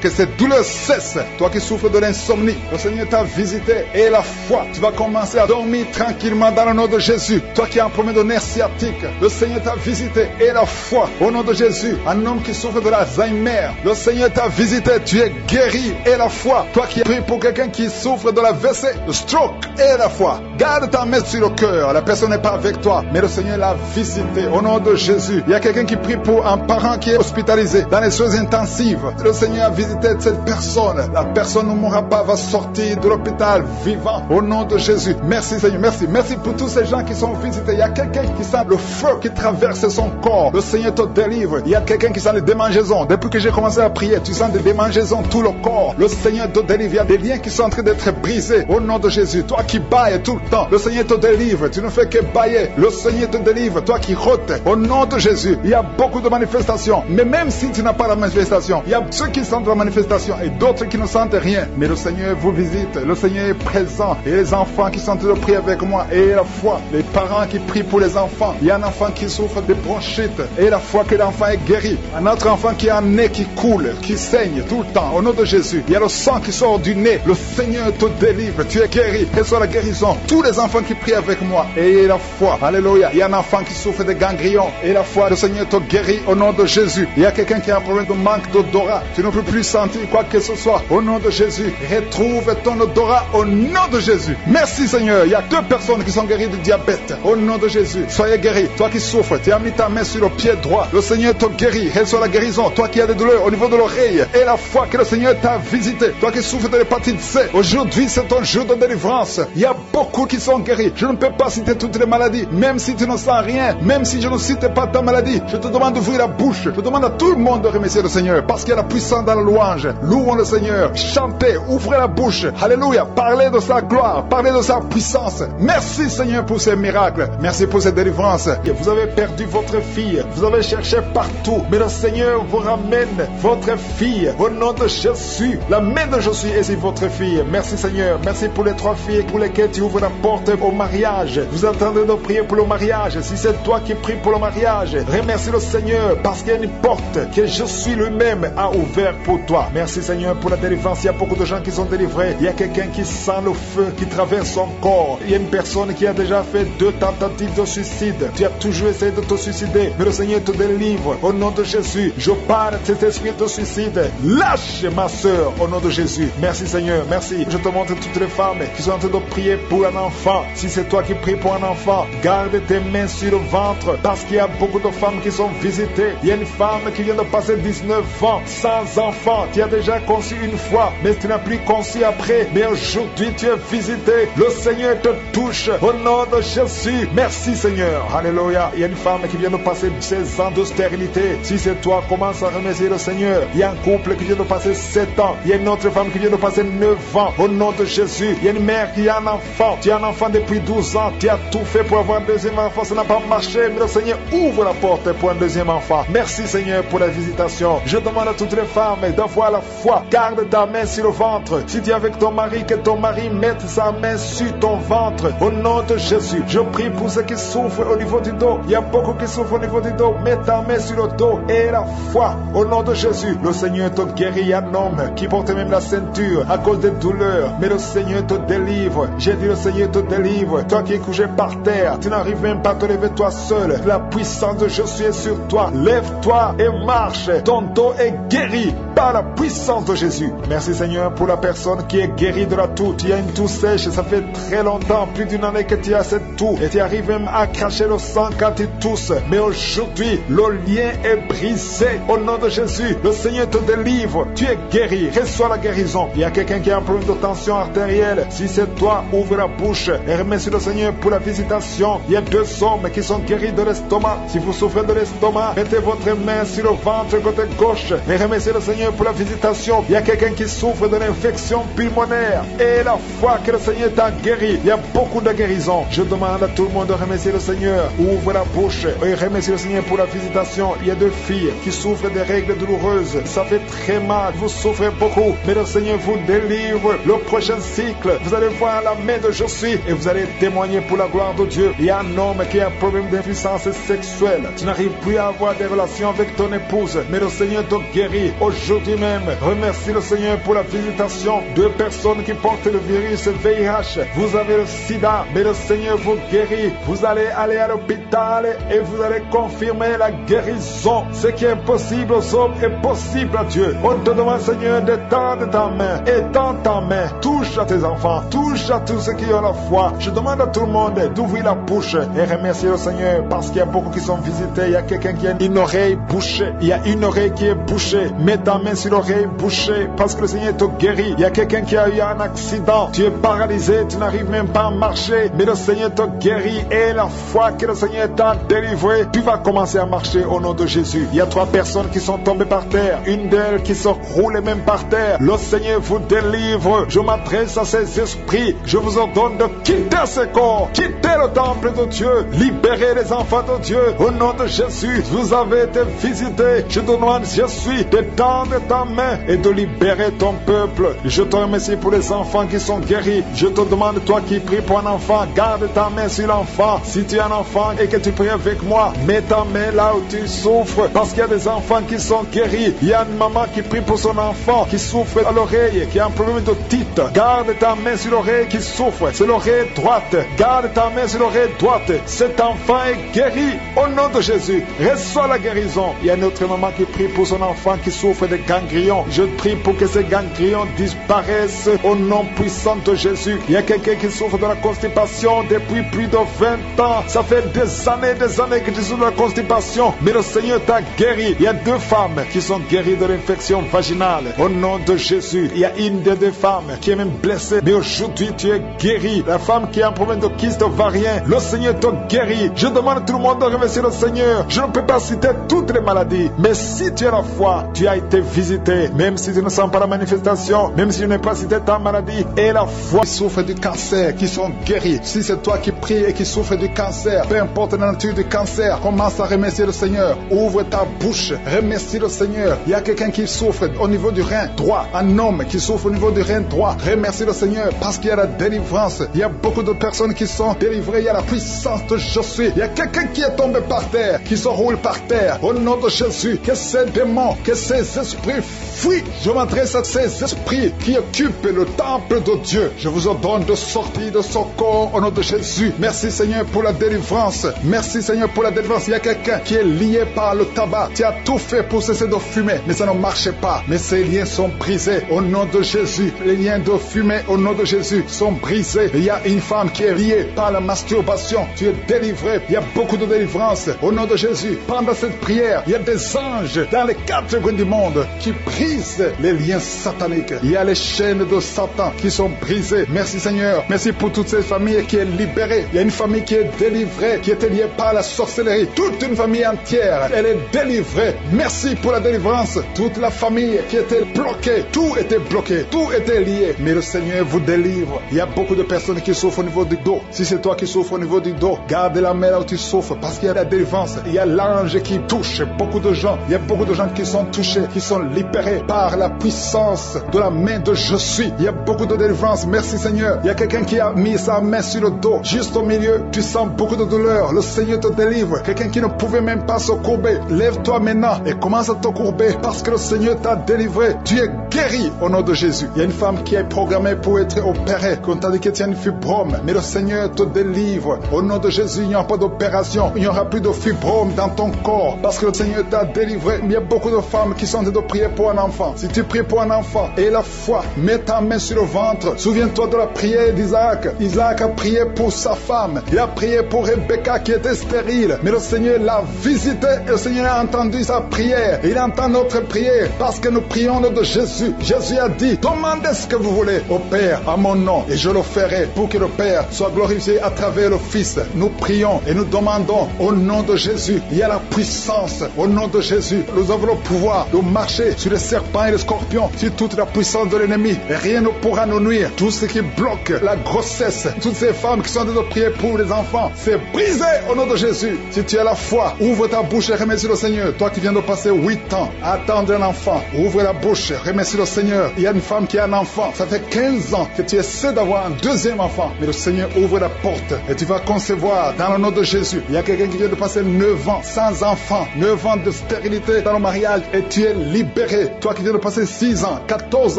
Que cette douleur cesse. Toi qui souffres de l'insomnie, le Seigneur t'a visité et la foi, tu vas commencer à dormir tranquillement dans le nom de Jésus. Toi qui as un problème de nerf sciatique, le Seigneur t'a visité et la foi au nom de Jésus. Un homme qui souffre de l'Alzheimer, le Seigneur t'a visité, tu es guéri et la foi. Toi qui pries pour quelqu'un qui souffre de la WC, le stroke et la foi. Garde ta main sur le cœur. La personne n'est pas avec toi, mais le Seigneur l'a visité au nom de Jésus. Il y a quelqu'un qui prie pour un parent qui est hospitalisé dans les soins intensifs. Le Seigneur a visité cette personne. La personne ne mourra pas, va sortir de l'hôpital vivant au nom de Jésus. Merci Seigneur, merci. Merci pour tous ces gens qui sont visités. Il y a quelqu'un qui sent le feu qui traverse son corps. Le Seigneur te délivre. Il y a quelqu'un qui sent les démangeaisons. Depuis que j'ai commencé à prier, tu sens des démangeaisons tout le corps. Le Seigneur te délivre. Il y a des liens qui sont en train d'être brisés au nom de Jésus. Toi qui bailles tout le temps, le Seigneur te délivre. Tu ne fais que bailler. Le Seigneur te délivre. Toi qui rôtes au nom de Jésus. Il y a beaucoup de manifestations. Mais même si tu n'as pas la manifestation, il y a ceux qui sentent la manifestation et d'autres qui ne sentent rien. Mais le Seigneur vous visite. Le Seigneur est présent. Et les enfants qui sont en train de prier avec moi, et la foi. Les parents qui prient pour les enfants. Il y a un enfant qui souffre de bronchite. Et la foi que l'enfant est guéri. Un autre enfant qui a un nez qui coule, qui saigne tout le temps. Au nom de Jésus. Il y a le sang qui sort du nez. Le Seigneur te délivre. Tu es guéri. Reçois la guérison. Tous les enfants qui prient avec moi. Et la foi. Alléluia. Il y a un enfant qui souffre de ganglions. Et la foi, le Seigneur te guérit au nom de Jésus. Il y a quelqu'un qui a un problème de manque d'odorat. Tu ne peux plus sentir quoi que ce soit. Au nom de Jésus. Retrouve ton odorat au nom de Jésus. Merci Seigneur. Il y a 2 personnes qui sont guéries du diabète. Au nom de Jésus. Soyez guéris. Toi qui souffres, tu as mis ta main sur le pied droit. Le Seigneur te guérit. Reçois la guérison. Toi qui as des douleurs au niveau de l'oreille. Et la foi que le Seigneur t'a visité. Toi qui souffres de l'hépatite C. Aujourd'hui, c'est ton jour de délivrance. Il y a beaucoup qui sont guéris. Je ne peux pas citer toutes les maladies. Même si tu ne sens rien. Même si je ne cite pas ta maladie. Je te demande d'ouvrir la bouche. Je demande à tout le monde de remercier le Seigneur. Parce qu'il y a la puissance dans la louange. Louons le Seigneur. Chantez. Ouvrez la bouche. Alléluia. Parlez de sa gloire. Parlez de sa puissance. Merci Seigneur pour ces miracles. Merci pour ces délivrances. Vous avez perdu votre fille. Vous avez cherché partout. Mais le Seigneur vous ramène votre fille. Au nom de Jésus. La main de Jésus est sur votre fille. Merci Seigneur. Merci pour les 3 filles pour lesquelles tu ouvres la porte au mariage. Vous êtes en train de prier pour le mariage. Si c'est toi qui pries pour le mariage, remercie le Seigneur parce qu'il y a une porte que je suis lui-même a ouvert pour toi. Merci Seigneur pour la délivrance. Il y a beaucoup de gens qui sont délivrés. Il y a quelqu'un qui sent le feu qui traverse son corps. Il y a une personne qui a déjà fait 2 tentatives de suicide. Tu as toujours essayé de te suicider, mais le Seigneur te délivre. Au nom de Jésus, je parle de cet esprit de suicide. Lâche ma soeur au nom de Jésus. Merci Seigneur, merci. Je te montre toutes les femmes qui sont en train de prier pour un enfant. Si c'est toi qui pries pour un enfant, garde tes mains sur le ventre parce qu'il y a beaucoup de femmes qui sont visitées. Il y a une femme qui vient de passer 19 ans sans enfant. Tu as déjà conçu une fois, mais tu n'as plus conçu après. Mais aujourd'hui, tu es visité. Le Seigneur te touche au nom de Jésus. Merci Seigneur. Alléluia. Il y a une femme qui vient de passer 16 ans de stérilité. Si c'est toi, commence à remercier le Seigneur. Il y a un couple qui vient de passer 7 ans. Il y a une autre femme qui vient de passer 9 ans. Au nom de Jésus. Il y a une mère qui a un enfant. Tu as un enfant depuis 12 ans. Tu as tout fait pour avoir un deuxième enfant. Ça n'a pas marché. Mais le Seigneur ouvre la porte pour un deuxième enfant. Merci Seigneur pour la visitation. Je demande à toutes les femmes d'avoir la foi. Garde ta main sur le ventre. Si tu es avec ton mari, que ton mari mette sa main sur ton ventre. Au nom de Jésus. Je prie pour ceux qui souffrent au niveau du dos. Il y a beaucoup qui souffrent au niveau du dos. Mets ta main sur le dos et la foi. Au nom de Jésus. Le Seigneur te guérit. Il y a un homme qui porte même la ceinture à cause des douleurs. Mais le Seigneur te délivre. J'ai dit le Seigneur te délivre. Toi qui es couché par terre, tu n'arrives même pas à te lever toi seul. La puissance de Jésus est sur toi. Lève-toi et marche. Ton dos est guéri par la puissance de Jésus. Merci Seigneur pour la personne qui est guérie de la toux. Tu as une toux sèche, ça fait très longtemps, plus d'une année que tu as cette toux. Et tu arrives même à cracher le sang quand tu tousses. Mais aujourd'hui, le lien est brisé. Au nom de Jésus, le Seigneur te délivre. Tu es guéri. Reçois la guérison. Il y a quelqu'un qui a un problème de tension artérielle. Si c'est toi, ouvre la bouche et remercie le Seigneur pour la visitation. Il y a 2 hommes qui sont guéris de l'estomac. Si vous souffrez de l'estomac, mettez votre main sur le ventre côté gauche et remerciez le Seigneur pour la visitation. Il y a quelqu'un qui souffre de l'infection pulmonaire et la foi que le Seigneur t'a guéri. Il y a beaucoup de guérisons. Je demande à tout le monde de remercier le Seigneur. Ouvre la bouche et remercie le Seigneur pour la visitation. Il y a 2 filles qui souffrent des règles douloureuses. Ça fait très mal. Vous souffrez beaucoup, mais le Seigneur vous délivre. Le prochain cycle, vous allez voir la main de Jésus et vous allez témoigner pour la gloire de Dieu. Il y a un homme qui a un problème d'impuissance sexuelle. Tu n'arrives plus à avoir des relations avec ton épouse, mais le Seigneur te guérit aujourd'hui même. Remercie le Seigneur pour la visitation. 2 personnes qui portent le virus VIH. Vous avez le sida, mais le Seigneur vous guérit. Vous allez aller à l'hôpital et vous allez confirmer la guérison. Ce qui est impossible aux hommes est possible à Dieu. On te demande, Seigneur, d'étendre ta main. Étends ta main. Touche à tes enfants. Touche à tous ceux qui ont la foi. Je demande à tout le monde d'ouvrir la bouche et remercier le Seigneur parce qu'il y a beaucoup qui sont visités. Il y a quelqu'un qui a une oreille bouchée. Il y a une oreille qui est bouchée. Mets ta main sur l'oreille bouchée parce que le Seigneur te guérit. Il y a quelqu'un qui a eu un accident. Tu es paralysé. Tu n'arrives même pas à marcher. Mais le Seigneur te guérit et la foi que le Seigneur t'a délivré, tu vas commencer à marcher au nom de Jésus. Il y a 3 personnes qui sont tombées par terre. Une d'elles qui se roule même par terre. Le Seigneur vous délivre. Je m'adresse à ces esprits. Je vous ordonne de quitter ce corps. Quitter le temple de Dieu. Libérez les enfants de Dieu. Au nom de Jésus, vous avez été visités. Je te demande, Jésus, d'étendre ta main et de libérer ton peuple. Je te remercie pour les enfants qui sont guéris. Je te demande, toi qui pries pour un enfant, garde ta main sur l'enfant. Si tu as un enfant et que tu pries avec moi, mets ta main là où tu souffres. Parce qu'il y a des enfants qui sont guéris. Il y a une maman qui prie pour son enfant qui souffre à l'oreille, qui a un problème de otite. Garde ta main sur l'oreille qui souffre. C'est l'oreille droite. Garde ta main sur l'oreille droite. Cet enfant est guéri au nom de Jésus. Reçois la guérison. Il y a une autre maman qui prie pour son enfant qui souffre de ganglions. Je prie pour que ces ganglions disparaissent au nom puissant de Jésus. Il y a quelqu'un qui souffre de la constipation depuis plus de 20 ans. Ça fait des années que tu souffres de la constipation. Mais le Seigneur t'a guéri. Il y a 2 femmes qui sont guéries de l'infection vaginale. Au nom de Jésus. Il y a une des 2 femmes qui est même blessée. Mais aujourd'hui, tu es guéri. La femme qui a un problème de kyste ovarien, le Seigneur te guérit. Je demande à tout le monde de remercier le Seigneur. Je ne peux pas citer toutes les maladies. Mais si tu as la foi, tu as été visiter, même si tu ne sens pas la manifestation, même si tu n'es pas si tu es en maladie, et la foi qui souffre du cancer, qui sont guéris. Si c'est toi qui pries et qui souffre du cancer, peu importe la nature du cancer, commence à remercier le Seigneur. Ouvre ta bouche, remercie le Seigneur. Il y a quelqu'un qui souffre au niveau du rein droit, un homme qui souffre au niveau du rein droit. Remercie le Seigneur parce qu'il y a la délivrance. Il y a beaucoup de personnes qui sont délivrées. Il y a la puissance de je suis. Il y a quelqu'un qui est tombé par terre, qui se roule par terre. Au nom de Jésus, que ces démons, que ces esprits fuient. Je m'adresse à ces esprits qui occupent le temple de Dieu. Je vous ordonne de sortir de ce corps au nom de Jésus. Merci Seigneur pour la délivrance. Merci Seigneur pour la délivrance. Il y a quelqu'un qui est lié par le tabac. Tu as tout fait pour cesser de fumer, mais ça ne marchait pas. Mais ces liens sont brisés au nom de Jésus. Les liens de fumée au nom de Jésus sont brisés. Il y a une femme qui est liée par la masturbation. Tu es délivré. Il y a beaucoup de délivrance au nom de Jésus. Pendant cette prière, il y a des anges dans les 4 coins du monde qui brisent les liens sataniques. Il y a les chaînes de Satan qui sont brisées. Merci Seigneur. Merci pour toutes ces familles qui est libérée. Il y a une famille qui est délivrée, qui était liée par la sorcellerie. Toute une famille entière, elle est délivrée. Merci pour la délivrance. Toute la famille qui était bloquée, tout était bloqué, tout était lié. Mais le Seigneur vous délivre. Il y a beaucoup de personnes qui souffrent au niveau du dos. Si c'est toi qui souffres au niveau du dos, garde la main là où tu souffres parce qu'il y a la délivrance. Il y a l'ange qui touche beaucoup de gens. Il y a beaucoup de gens qui sont touchés, qui sont libérés par la puissance de la main de je suis. Il y a beaucoup de délivrance. Merci Seigneur. Il y a quelqu'un qui a mis sa main sur le dos. Juste au milieu, tu sens beaucoup de douleur. Le Seigneur te délivre. Quelqu'un qui ne pouvait même pas se courber. Lève-toi maintenant et commence à te courber parce que le Seigneur t'a délivré. Tu es guéri au nom de Jésus. Il y a une femme qui est programmée pour être opérée. Qu'on t'a dit que tu as une fibrome. Mais le Seigneur te délivre. Au nom de Jésus, il n'y aura pas d'opération. Il n'y aura plus de fibrome dans ton corps parce que le Seigneur t'a délivré. Il y a beaucoup de femmes qui sont en train de prier pour un enfant. Si tu pries pour un enfant et la foi, mets ta main sur le ventre. Souviens-toi de la prière d'Isaac. Isaac a prié pour sa femme. Il a prié pour Rebecca qui était stérile. Mais le Seigneur l'a visité et le Seigneur a entendu sa prière. Il entend notre prière parce que nous prions au nom de Jésus. Jésus a dit, demandez ce que vous voulez au Père à mon nom et je le ferai pour que le Père soit glorifié à travers le Fils. Nous prions et nous demandons au nom de Jésus. Il y a la puissance au nom de Jésus. Nous avons le pouvoir de marcher sur les serpents et les scorpions, sur toute la puissance de l'ennemi. Et rien ne pourra nous nuire. Tout ce qui bloque la grossesse, toutes ces femmes qui sont en train de prier pour les enfants, c'est brisé au nom de Jésus. Si tu as la foi, ouvre ta bouche et remercie le Seigneur. Toi qui viens de passer 8 ans à attendre un enfant, ouvre la bouche, remercie le Seigneur. Il y a une femme qui a un enfant, ça fait 15 ans que tu essaies d'avoir un deuxième enfant, mais le Seigneur ouvre la porte et tu vas concevoir dans le nom de Jésus. Il y a quelqu'un qui vient de passer 9 ans sans enfant, 9 ans de stérilité dans le mariage et tu es libéré. Toi qui viens de passer 6 ans, 14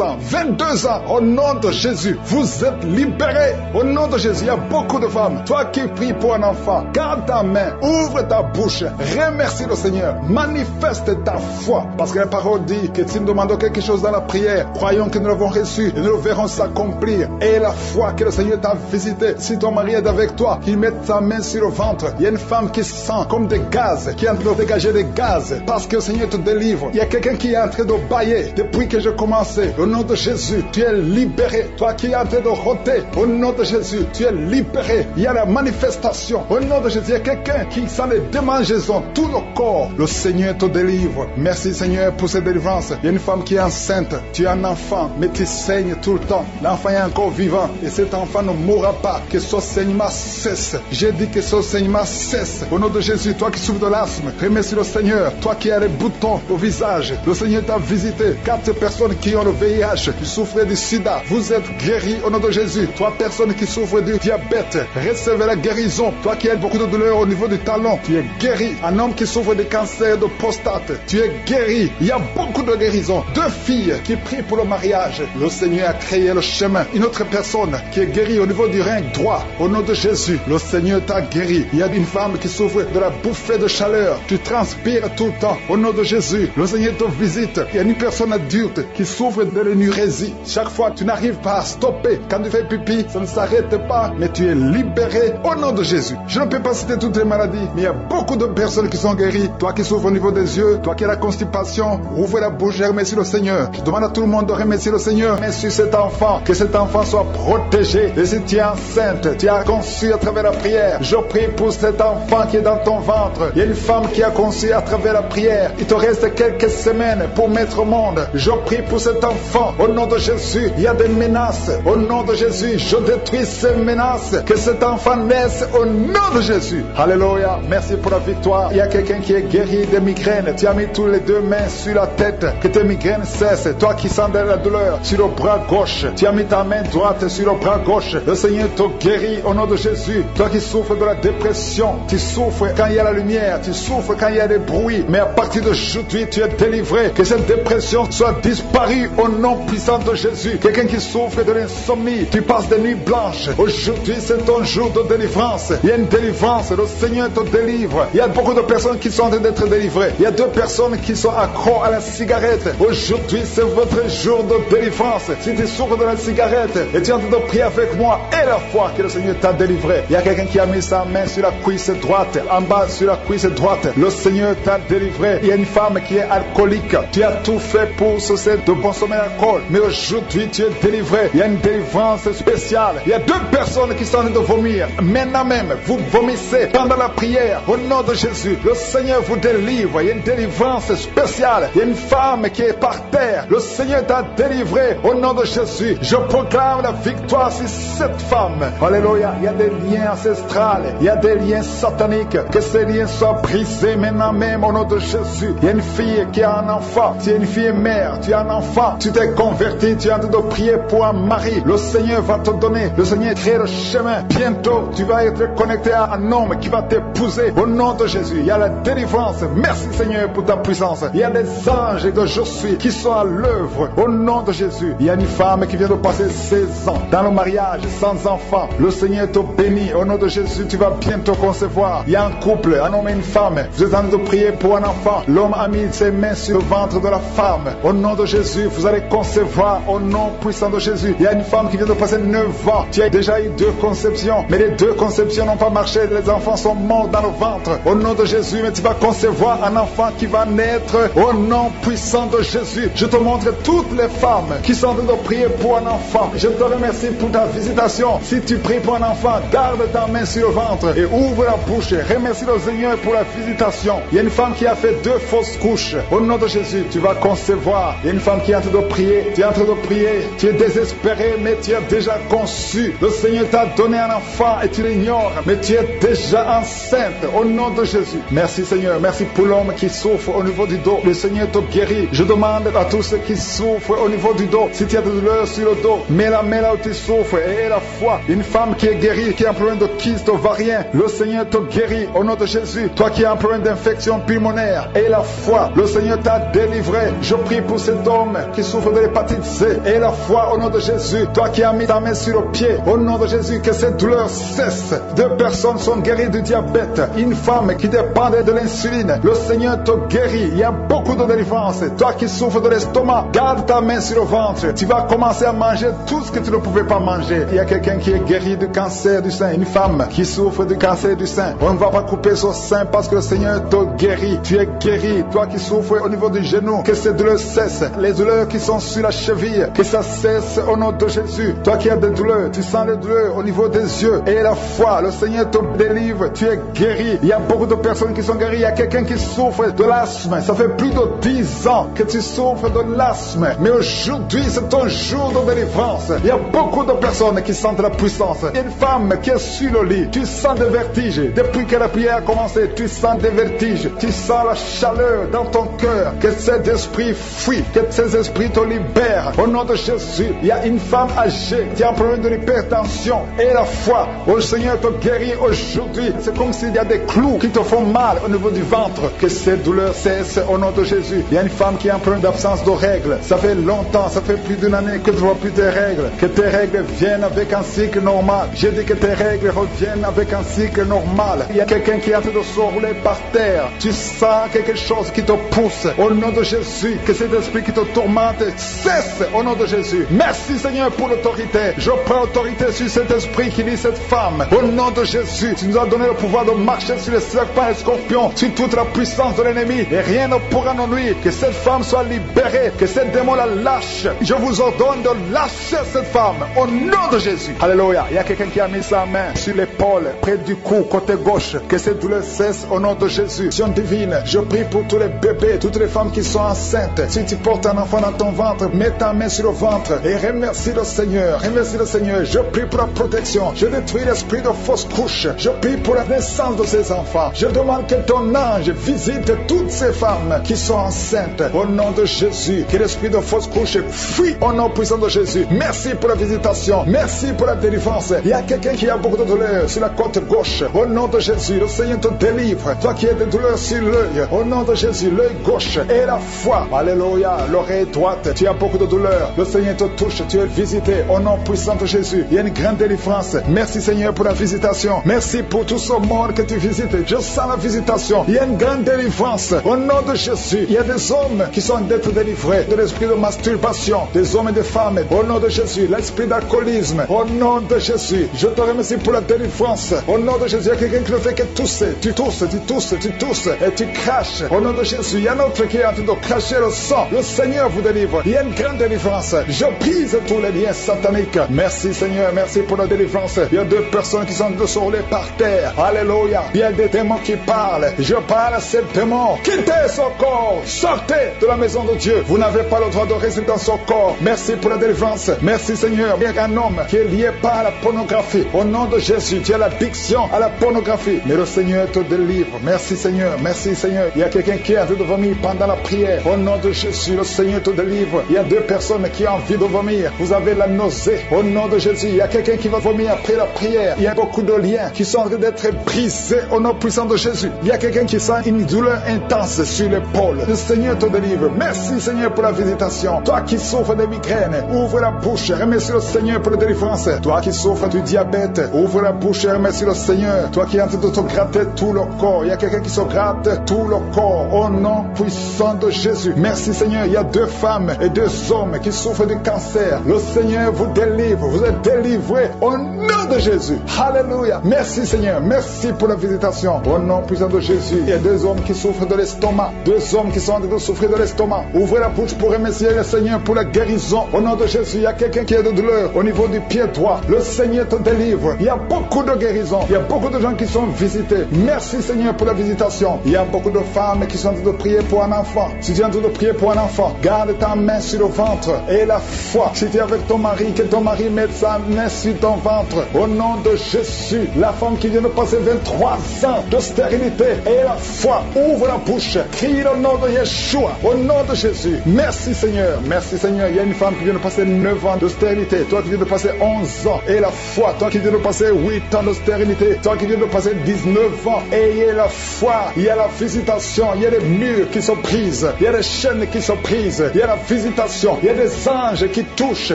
ans, 22 ans, au nom de Jésus, vous êtes libérés. Au nom de Jésus, il y a beaucoup de femmes. Toi qui pries pour un enfant, garde ta main, ouvre ta bouche, remercie le Seigneur, manifeste ta foi. Parce que la parole dit que si nous demandons quelque chose dans la prière, croyons que nous l'avons reçu et nous le verrons s'accomplir. Et la foi que le Seigneur t'a visité, si ton mari est avec toi, qu'il mette sa main sur le ventre. Il y a une femme qui sent comme des gaz, qui est en train de dégager des gaz, parce que le Seigneur te délivre. Il y a quelqu'un qui est en train de bailler depuis que j'ai commencé. Au nom de Jésus, tu es libéré. Toi qui es en train de rôter, au nom de Jésus, tu es libéré. Il y a la manifestation. Au nom de Jésus, il y a quelqu'un qui sent les démangeaisons, tout le corps. Le Seigneur te délivre. Merci Seigneur pour cette délivrance. Il y a une femme qui est enceinte. Tu as un enfant, mais tu saignes tout le temps. L'enfant est encore vivant et cet enfant ne mourra pas. Que ce saignement cesse. J'ai dit que ce saignement cesse. Au nom de Jésus, toi qui souffres de l'asthme, remercie le Seigneur. Toi qui as les boutons au visage, le Seigneur t'a visité. 4 personnes qui ont le VIH, qui souffrent du sida, vous êtes guéris au nom de Jésus. 3 personnes qui souffrent du diabète, recevez la guérison. Toi qui as beaucoup de douleur au niveau du talon, tu es guéri. Un homme qui souffre de cancer de prostate, tu es guéri. Il y a beaucoup de guérisons. 2 filles qui prient pour le mariage, le Seigneur a créé le chemin. Une autre personne qui est guérie au niveau du rein droit, au nom de Jésus, le Seigneur t'a guéri. Il y a une femme qui souffre de la bouffée de chaleur, tu transpires tout le temps, au nom de Jésus, le Seigneur te visite. Il y a une personne adulte qui souffre de l'énurésie. Chaque fois, tu n'arrives pas à stopper. Quand tu fais pipi, ça ne s'arrête pas, mais tu es libéré au nom de Jésus. Je ne peux pas citer toutes les maladies, mais il y a beaucoup de personnes qui sont guéries. Toi qui souffres au niveau des yeux, toi qui as la constipation, ouvre la bouche et remercie le Seigneur. Je demande à tout le monde de remercier le Seigneur. Merci cet enfant, que cet enfant soit protégé. Et si tu es enceinte, tu as conçu à travers la prière, je prie pour cet enfant qui est dans ton ventre. Il y a une femme qui a conçu à travers la prière. Il te reste quelques semaines pour mettre notre monde. Je prie pour cet enfant. Au nom de Jésus, il y a des menaces. Au nom de Jésus, je détruis ces menaces. Que cet enfant naisse au nom de Jésus. Alléluia. Merci pour la victoire. Il y a quelqu'un qui est guéri de migraines. Tu as mis tous les deux mains sur la tête. Que tes migraines cessent. Toi qui sens de la douleur sur le bras gauche, tu as mis ta main droite sur le bras gauche. Le Seigneur te guérit au nom de Jésus. Toi qui souffres de la dépression, tu souffres quand il y a la lumière, tu souffres quand il y a des bruits. Mais à partir d'aujourd'hui, tu es délivré. Que cette dépression soit disparue au nom puissant de Jésus. Quelqu'un qui souffre de l'insomnie, tu passes des nuits blanches. Aujourd'hui, c'est ton jour de délivrance. Il y a une délivrance. Le Seigneur te délivre. Il y a beaucoup de personnes qui sont en train d'être délivrées. Il y a 2 personnes qui sont accros à la cigarette. Aujourd'hui, c'est votre jour de délivrance. Si tu souffres de la cigarette et tu es en train de prier avec moi et la foi que le Seigneur t'a délivré. Il y a quelqu'un qui a mis sa main sur la cuisse droite, en bas sur la cuisse droite. Le Seigneur t'a délivré. Il y a une femme qui est alcoolique. Tu as tout fait pour cesser de consommer l'alcool. Mais aujourd'hui, tu es délivré. Il y a une délivrance spéciale. Il y a 2 personnes qui sont en train de vomir. Maintenant même, vous vomissez pendant la prière. Au nom de Jésus, le Seigneur vous délivre. Il y a une délivrance spéciale. Il y a une femme qui est par terre. Le Seigneur t'a délivré. Au nom de Jésus, je proclame la victoire sur cette femme. Alléluia. Il y a des liens ancestrales. Il y a des liens sataniques. Que ces liens soient brisés maintenant même au nom de Jésus. Il y a une fille qui a un enfant. Tu es une fille mère. Tu as un enfant. Tu t'es converti. Tu es en train de prier pour un mari. Le Seigneur va te donner. Le Seigneur crée le chemin. Bientôt, tu vas être connecté à un homme qui va t'épouser. Au nom de Jésus, il y a la délivrance. Merci Seigneur pour ta puissance. Il y a des anges que je suis qui sont à l'œuvre. Au nom de Jésus, il y a une femme qui vient de passer 16 ans dans le mariage sans enfant. Le Seigneur te bénit. Au nom de Jésus, tu vas bientôt concevoir. Il y a un couple, un homme et une femme. Vous êtes en train de prier pour un enfant. L'homme a mis ses mains sur le ventre de la femme. Au nom de Jésus, vous allez concevoir au nom puissant de Jésus. Il y a une femme qui vient de passer 9 ans. Tu as déjà eu 2 conceptions, mais les 2 conceptions n'ont pas marché. Les enfants sont morts dans le ventre. Au nom de Jésus, mais tu vas concevoir un enfant qui va naître au nom puissant de Jésus. Je te montre toutes les femmes qui sont en train de prier pour un enfant. Je te remercie pour ta visitation. Si tu pries pour un enfant, garde ta main sur le ventre et ouvre la bouche. Remercie le Seigneur pour la visitation. Il y a une femme qui a fait 2 fausses couches. Au nom de Jésus, tu vas concevoir. Il y a une femme qui est en train de prier. Tu es en train de prier. Tu es désespéré, mais tu as déjà conçu. Le Seigneur t'a donné un enfant et tu l'ignores, mais tu es déjà enceinte. Au nom de Jésus. Merci Seigneur. Merci pour l'homme qui souffre au niveau du dos. Le Seigneur te guérit. Je demande à tous ceux qui souffrent au niveau du dos, si tu as de douleur sur le dos, mets la main là où tu souffres et aie la foi. Une femme qui est guérie, qui a un problème de kyste ovarien, le Seigneur te guérit au nom de Jésus. Toi qui as un problème d'infection pulmonaire, aie la foi. Le Seigneur t'a délivré. Je prie pour cet homme qui souffre de l'hépatite C. Aie la foi au nom de Jésus. Toi qui as mis ta main sur le pied, au nom de Jésus, que cette douleur cesse. 2 personnes sont guéries du diabète. Une femme qui dépendait de l'insuline. Le Seigneur te guérit. Il y a beaucoup de délivrance. Toi qui souffres de l'estomac, garde ta main sur le ventre. Tu vas commencer à manger tout ce que tu ne pouvais pas manger. Il y a quelqu'un qui est guéri du cancer du sein. Une femme qui souffre du cancer du sein. On ne va pas couper son sein parce que le Seigneur te guérit. Tu es guéri. Toi qui souffres au niveau du genou, que ces douleurs cessent. Les douleurs qui sont sur la cheville, que ça cesse au nom de Jésus. Toi qui as des douleurs, tu sens les douleurs au niveau des yeux. Et la foi, le Seigneur te délivre. Tu es guéri. Il y a beaucoup de personnes qui sont guéries. Il y a quelqu'un qui souffre de l'asthme. Ça fait plus de 10 ans que tu souffres de l'asthme. Mais aujourd'hui, c'est ton jour de délivrance. Il y a beaucoup de personnes qui sentent la puissance. Il y a une femme qui est sur le lit. Tu sens des vertiges. Depuis que la prière a commencé, tu sens des vertiges. Tu sens la chaleur dans ton cœur. Que ces esprits fuient. Que ces esprits te libèrent. Au nom de Jésus, il y a une femme âgée qui a un problème de l'hypertension. Et la foi, le Seigneur te guérit aujourd'hui. C'est comme s'il y a des clous qui te font mal au niveau du ventre. Que ces douleurs cessent au nom de Jésus. Il y a une femme qui a un problème d'absence de règles. Ça fait longtemps, ça fait plus d'une année que tu ne vois plus tes règles. Que tes règles viennent avec un cycle normal. J'ai dit que tes règles reviennent avec un cycle normal. Il y a quelqu'un qui est en train de se rouler par terre. Tu sens quelque chose qui te pousse. Au nom de Jésus, que cet esprit qui te tourmente cesse au nom de Jésus. Merci Seigneur pour l'autorité. Je prends autorité sur cet esprit qui lit cette femme. Au nom de Jésus, tu nous as donné le pouvoir de marcher sur les serpents et les scorpions, sur toute la puissance de l'ennemi. Et rien ne pourra nous nuire. Que cette femme soit libérée. Que cette démon la lâche. Je vous ordonne de lâcher cette femme. Au nom de Jésus. Alléluia. Il y a quelqu'un qui a mis sa main sur l'épaule, près du cou, côté gauche. Que cette douleur cesse au nom de Jésus. Sion divine, je prie pour tous les bébés, toutes les femmes qui sont enceintes. enceinte, si tu portes un enfant dans ton ventre, mets ta main sur le ventre et remercie le Seigneur. Remercie le Seigneur. Je prie pour la protection. Je détruis l'esprit de fausse couche. Je prie pour la naissance de ces enfants. Je demande que ton ange visite toutes ces femmes qui sont enceintes. Au nom de Jésus, que l'esprit de fausse couche fuit au nom puissant de Jésus. Merci pour la visitation. Merci pour la délivrance. Il y a quelqu'un qui a beaucoup de douleur sur la côte gauche. Au nom de Jésus, le Seigneur te délivre. Toi qui as des douleurs sur l'œil, au nom de Jésus, l'œil gauche et la foi. Alléluia. L'oreille droite, tu as beaucoup de douleur. Le Seigneur te touche. Tu es visité au nom puissant de Jésus. Il y a une grande délivrance. Merci Seigneur pour la visitation. Merci pour tout ce monde que tu visites. Je sens la visitation. Il y a une grande délivrance. Au nom de Jésus, il y a des hommes qui sont d'être délivrés de l'esprit de masturbation. Des hommes et des femmes. Au nom de Jésus, l'esprit d'alcoolisme. Au nom de Jésus, je te remercie pour la délivrance. Au nom de Jésus, il y a quelqu'un qui ne fait que tousser. Tu tousses, tu tousses, tu tousses et tu craches. Au nom de Jésus, il y a un autre qui est en train de cracher le sang. Le Seigneur vous délivre. Il y a une grande délivrance. Je brise tous les liens sataniques. Merci Seigneur, merci pour la délivrance. Il y a deux personnes qui sont de rouler par terre. Alléluia. Il y a des démons qui parlent. Je parle à ces démons. Quittez son corps. Sortez de la maison de Dieu. Vous n'avez pas le droit de rester dans son corps. Merci pour la délivrance. Merci Seigneur. Il y a un homme qui est lié par la pornographie. Au nom de Jésus, tu as l'addiction à la pornographie. Mais le Seigneur te délivre. Merci Seigneur. Merci Seigneur. Il y a quelqu'un qui a envie de vomir pendant la prière. Au nom de Jésus, le Seigneur te délivre. Il y a deux personnes qui ont envie de vomir. Vous avez la nausée. Au nom de Jésus, il y a quelqu'un qui va vomir après la prière. Il y a beaucoup de liens qui sont en train d'être brisés au nom puissant de Jésus. Il y a quelqu'un qui sent une douleur intense sur l'épaule. Le Seigneur te délivre. Merci Seigneur pour la visitation. Toi qui souffres de migraines, ouvre la bouche. Remercie le Seigneur pour la délivrance. Toi qui souffres du diabète, ouvre la bouche et remercie le Seigneur. Toi qui es en train de te gratter tout le corps. Il y a quelqu'un qui se gratte tout le corps au nom puissant de Jésus. Merci Seigneur. Il y a deux femmes et deux hommes qui souffrent du cancer. Le Seigneur vous délivre. Vous êtes délivrés au nom de Jésus. Alléluia. Merci Seigneur. Merci pour la visitation. Au nom puissant de Jésus. Il y a deux hommes qui souffrent de l'estomac. Deux hommes qui sont en train de souffrir de l'estomac. Ouvrez la bouche pour remercier le Seigneur pour la guérison. Au nom de Jésus. Il y a quelqu'un qui a de douleur au niveau du pied droit. Le Seigneur te délivre. Il y a beaucoup de guérisons. Il y a beaucoup de gens qui sont visités. Merci Seigneur pour la visitation. Il y a beaucoup de femmes qui sont en train de prier pour un enfant. Si tu es en train de prier pour un enfant, garde ta main sur le ventre et la foi. Si tu es avec ton mari, que ton mari mette sa main sur ton ventre. Au nom de Jésus, la femme qui vient de passer 23 ans de stérilité et la foi, ouvre la bouche, crie le nom de Yeshua. Au nom de Jésus, merci Seigneur. Merci Seigneur. Il y a une femme qui vient de passer 9 ans de stérilité. Toi qui viens de passer 11 ans et la foi. Toi qui viens de passer 8 ans de stérilité. Toi qui viens de passer 19 ans. Ayez la foi. Il y a la visitation. Il y a des murs qui se brisent. Il y a des chaînes qui se brisent. Il y a la visitation. Il y a des anges qui touchent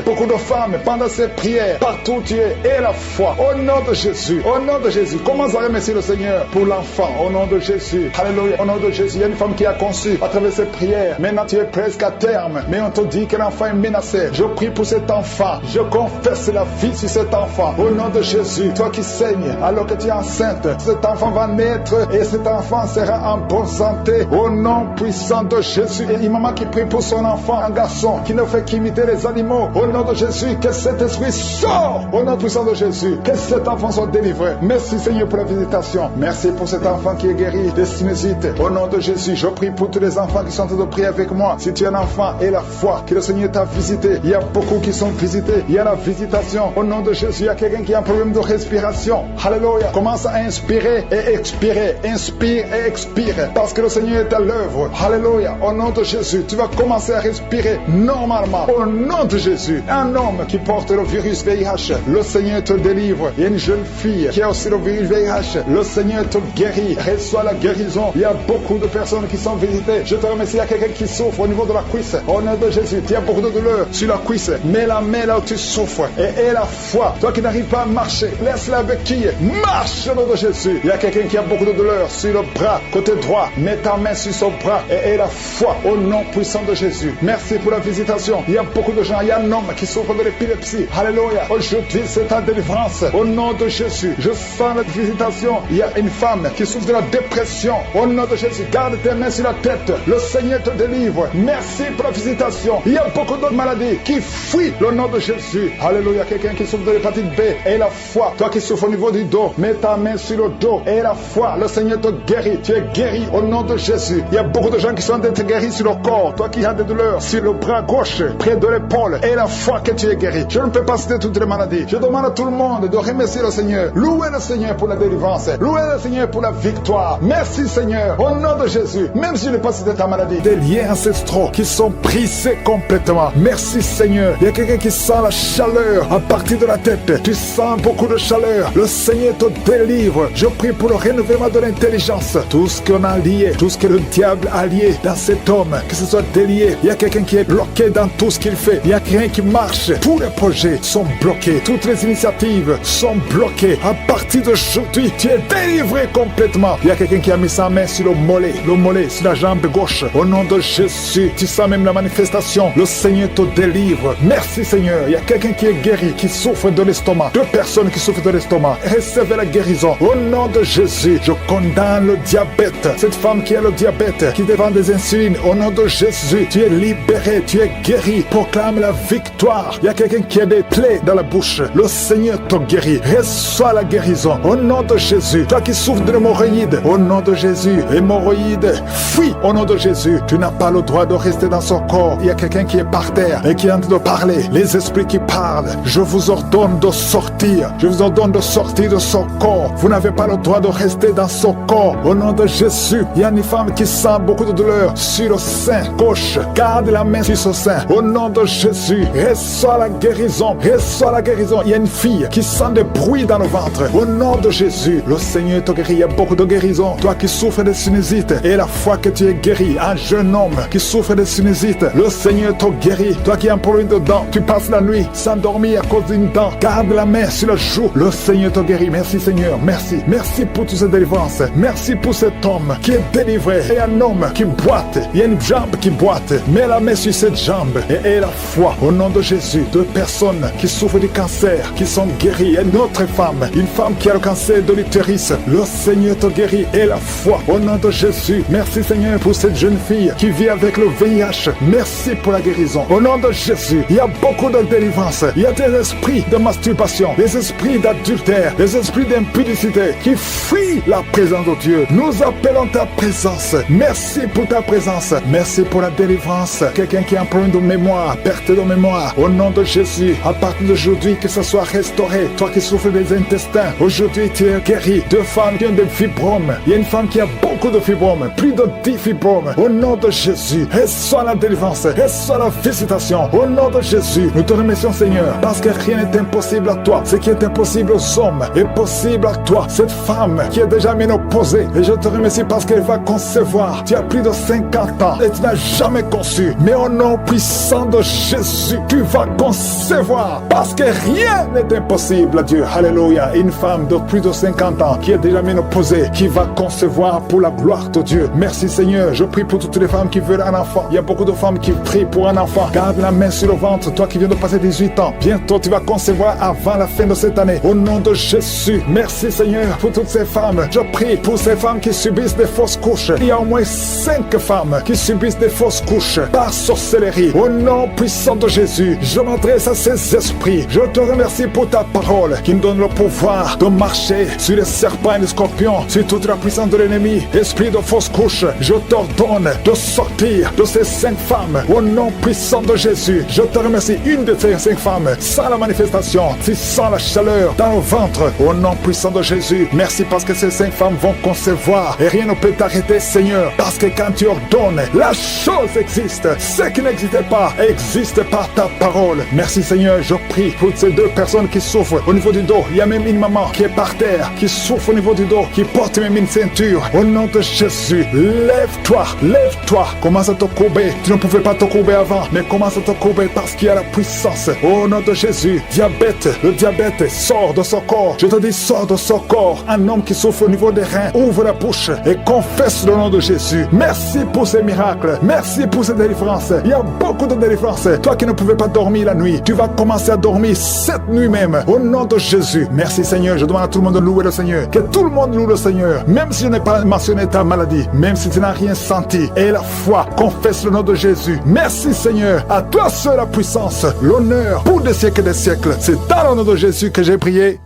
beaucoup de femmes pendant ces prières. Partout tu es. Et la foi. Au nom de Jésus. Au nom de Jésus. Commence à remercier le Seigneur pour l'enfant. Au nom de Jésus. Alléluia. Au nom de Jésus. Il y a une femme qui a conçu à travers ces prières. Maintenant tu es presque à terme. Mais on te dit que l'enfant est menacé. Je prie pour cet enfant. Je confesse la vie sur cet enfant. Au nom de Jésus. Toi qui saignes alors que tu es enceinte. Cet enfant va naître et cet enfant sera en bonne santé. Au nom puissant de Jésus. Et une maman qui prie pour son enfant, un garçon qui ne fait qu'imiter les animaux. Au nom de Jésus. Que cet esprit sort. Au nom puissant de Jésus. Que cet enfant soit délivré. Merci Seigneur pour la visitation. Merci pour cet enfant qui est guéri des sinusites. Au nom de Jésus. Je prie pour tous les enfants qui sont en train de prier avec moi. Si tu es un enfant et la foi que le Seigneur t'a visité. Il y a beaucoup qui sont visités. Il y a la visitation. Au nom de Jésus. Il y a quelqu'un qui a un problème de respiration. Alléluia. Commence à inspirer et expirer. Inspire et expire. Parce que le Seigneur est à l'œuvre. Alléluia. Au nom de Jésus. Tu vas commencer à respirer normalement. Au nom de Jésus. Un homme qui porte le virus VIH. Le Seigneur te délivre. Il y a une jeune fille qui a aussi le virus VIH. Le Seigneur te guérit. Reçois la guérison. Il y a beaucoup de personnes qui sont visitées. Je te remercie. Il y a quelqu'un qui souffre au niveau de la cuisse. Au nom de Jésus. Il y a beaucoup de douleur sur la cuisse. Mets la main là où tu souffres. Et la foi. Toi qui n'arrives pas à marcher. Laisse la béquille. Marche au nom de Jésus. Il y a quelqu'un qui a beaucoup de douleur sur le bras. Côté droit. Mets ta main sur son bras. Et la foi. Au nom puissant de Jésus. Merci pour la visitation. Il y a beaucoup de gens. Il y a un homme qui souffre de l'épilepsie. Alléluia. Aujourd'hui, c'est ta délivrance. Au nom de Jésus. Je sens la visitation. Il y a une femme qui souffre de la dépression. Au nom de Jésus. Garde tes mains sur la tête. Le Seigneur te délivre. Merci pour la visitation. Il y a beaucoup d'autres maladies qui fuient le nom de Jésus. Alléluia. Quelqu'un qui souffre de l'hépatite B. Et la foi. Toi qui souffres au niveau du dos. Mets ta main sur le dos. Et la foi. Le Seigneur te guérit. Tu es guéri au nom de Jésus. Il y a beaucoup de gens qui sont d'être guéris guéri sur le corps, toi qui as des douleurs sur le bras gauche, près de l'épaule, et la foi que tu es guéri. Je ne peux pas citer toutes les maladies. Je demande à tout le monde de remercier le Seigneur. Louez le Seigneur pour la délivrance. Louez le Seigneur pour la victoire. Merci Seigneur, au nom de Jésus. Même si je n'ai pas cité ta maladie, des liens ancestraux qui sont brisés complètement. Merci Seigneur. Il y a quelqu'un qui sent la chaleur à partir de la tête. Tu sens beaucoup de chaleur. Le Seigneur te délivre. Je prie pour le renouvellement de l'intelligence. Tout ce qu'on a lié, tout ce que le diable a lié dans cet homme, que ce soit délié. Il y a quelqu'un qui est bloqué dans tout ce qu'il fait. Il y a rien qui marche. Tous les projets sont bloqués. Toutes les initiatives sont bloquées. À partir d'aujourd'hui, tu es délivré complètement. Il y a quelqu'un qui a mis sa main sur le mollet sur la jambe gauche. Au nom de Jésus, tu sens même la manifestation. Le Seigneur te délivre. Merci Seigneur. Il y a quelqu'un qui est guéri, qui souffre de l'estomac. 2 personnes qui souffrent de l'estomac. Recevez la guérison. Au nom de Jésus, je condamne le diabète. Cette femme qui a le diabète, qui devant des insulines. Au nom de Jésus, tu es libéré, tu es guéri. Proclame la victoire. Il y a quelqu'un qui a des plaies dans la bouche. Le Seigneur te guérit. Reçois la guérison. Au nom de Jésus. Toi qui souffres de l'hémorroïde. Au nom de Jésus. Hémorroïde, fuis. Au nom de Jésus. Tu n'as pas le droit de rester dans son corps. Il y a quelqu'un qui est par terre et qui est en train de parler. Les esprits qui parlent. Je vous ordonne de sortir. Je vous ordonne de sortir de son corps. Vous n'avez pas le droit de rester dans son corps. Au nom de Jésus. Il y a une femme qui sent beaucoup de douleur sur le sein gauche. Garde la main sur son sein. Au nom de Jésus. Reçois la guérison. Reçois la guérison. Il y a une fille qui sent des bruits dans le ventre. Au nom de Jésus. Le Seigneur te guérit. Il y a beaucoup de guérison. Toi qui souffres de sinusite et la foi que tu es guéri. Un jeune homme qui souffre de sinusite. Le Seigneur te guérit. Toi qui as un problème de dents. Tu passes la nuit sans dormir à cause d'une dent. Garde la main sur le joue. Le Seigneur te guérit. Merci Seigneur. Merci. Merci pour toutes ces délivrances. Merci pour cet homme qui est délivré. Et un homme qui boite. Il y a une jambe qui boite. Mets la main sur cette jambe et aie la foi. Au nom de Jésus. 2 personnes qui souffrent du cancer, qui sont guéries. Et une autre femme. Une femme qui a le cancer de l'utérus. Le Seigneur te guérit. Et la foi. Au nom de Jésus. Merci Seigneur pour cette jeune fille qui vit avec le VIH. Merci pour la guérison. Au nom de Jésus. Il y a beaucoup de délivrance. Il y a des esprits de masturbation, des esprits d'adultère, des esprits d'impudicité qui fuient la présence de Dieu. Nous appelons ta présence. Merci pour ta présence. Merci pour la délivrance. Quelqu'un qui a un problème de mémoire, perte de mémoire. Au nom de Jésus. À partir d'aujourd'hui, que ce soit restauré. Toi qui souffres des intestins. Aujourd'hui, tu es guéri. 2 femmes qui ont des fibromes. Il y a une femme qui a beaucoup de fibromes. Plus de 10 fibromes. Au nom de Jésus. Reçois la délivrance. Reçois la visitation. Au nom de Jésus. Nous te remercions Seigneur. Parce que rien n'est impossible à toi. Ce qui est impossible aux hommes est possible à toi. Cette femme qui est déjà ménopausée. Et je te remercie parce qu'elle va concevoir. Tu as plus de 50 ans et tu n'as jamais conçu. Mais au nom puissant de Jésus, tu vas concevoir. Parce que rien n'est impossible à Dieu. Alléluia. Une femme de plus de 50 ans qui est déjà ménopausée, qui va concevoir pour la gloire de Dieu. Merci Seigneur. Je prie pour toutes les femmes qui veulent un enfant. Il y a beaucoup de femmes qui prient pour un enfant. Garde la main sur le ventre. Toi qui viens de passer 18 ans. Bientôt tu vas concevoir avant la fin de cette année. Au nom de Jésus. Merci Seigneur pour toutes ces femmes. Je prie pour ces femmes qui subissent des fausses couches. Il y a au moins 5 femmes qui subissent des fausses couches par sorcellerie. Au nom puissant de Jésus, je m'adresse à ces esprits. Je te remercie pour ta parole qui nous donne le pouvoir de marcher sur les serpents et les scorpions, sur toute la puissance de l'ennemi. Esprit de fausse couche, je t'ordonne de sortir de ces 5 femmes. Au nom puissant de Jésus, je te remercie. Une de ces 5 femmes sans la manifestation, tu sens la chaleur dans le ventre. Au nom puissant de Jésus, merci parce que ces 5 femmes vont concevoir et rien ne peut t'arrêter Seigneur, parce que quand tu ordonnes, la chose existe. Ce qui n'existait pas existe par ta parole. Merci Seigneur, je prie pour ces 2 personnes qui souffrent au niveau du dos. Il y a même une maman qui est par terre, qui souffre au niveau du dos, qui porte même une ceinture. Au nom de Jésus, lève-toi, lève-toi. Commence à te courber. Tu ne pouvais pas te courber avant, mais commence à te courber parce qu'il y a la puissance. Au nom de Jésus, diabète, le diabète sort de son corps. Je te dis, sort de son corps. Un homme qui souffre au niveau des reins, ouvre la bouche et confesse le nom de Jésus. Merci pour ces miracles. Merci pour ces délivrances. Il y a beaucoup de délivrances. Toi qui ne pouvais pas dormir la nuit, tu vas commencer à dormir cette nuit même. Au nom de Jésus. Merci Seigneur. Je demande à tout le monde de louer le Seigneur. Que tout le monde loue le Seigneur. Même si je n'ai pas mentionné ta maladie, même si tu n'as rien senti. Et la foi, confesse le nom de Jésus. Merci Seigneur. À toi seul la puissance, l'honneur pour des siècles et des siècles. C'est dans le nom de Jésus que j'ai prié.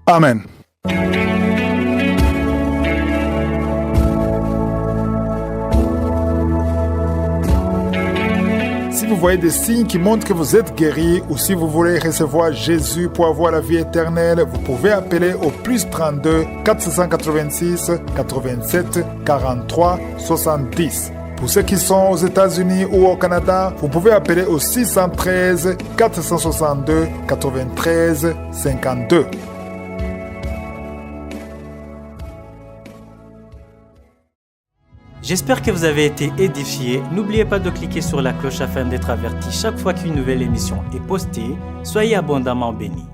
Amen. Si vous voyez des signes qui montrent que vous êtes guéri ou si vous voulez recevoir Jésus pour avoir la vie éternelle, vous pouvez appeler au plus 32 486 87 43 70. Pour ceux qui sont aux États-Unis ou au Canada, vous pouvez appeler au 613 462 93 52. J'espère que vous avez été édifiés. N'oubliez pas de cliquer sur la cloche afin d'être averti chaque fois qu'une nouvelle émission est postée. Soyez abondamment bénis.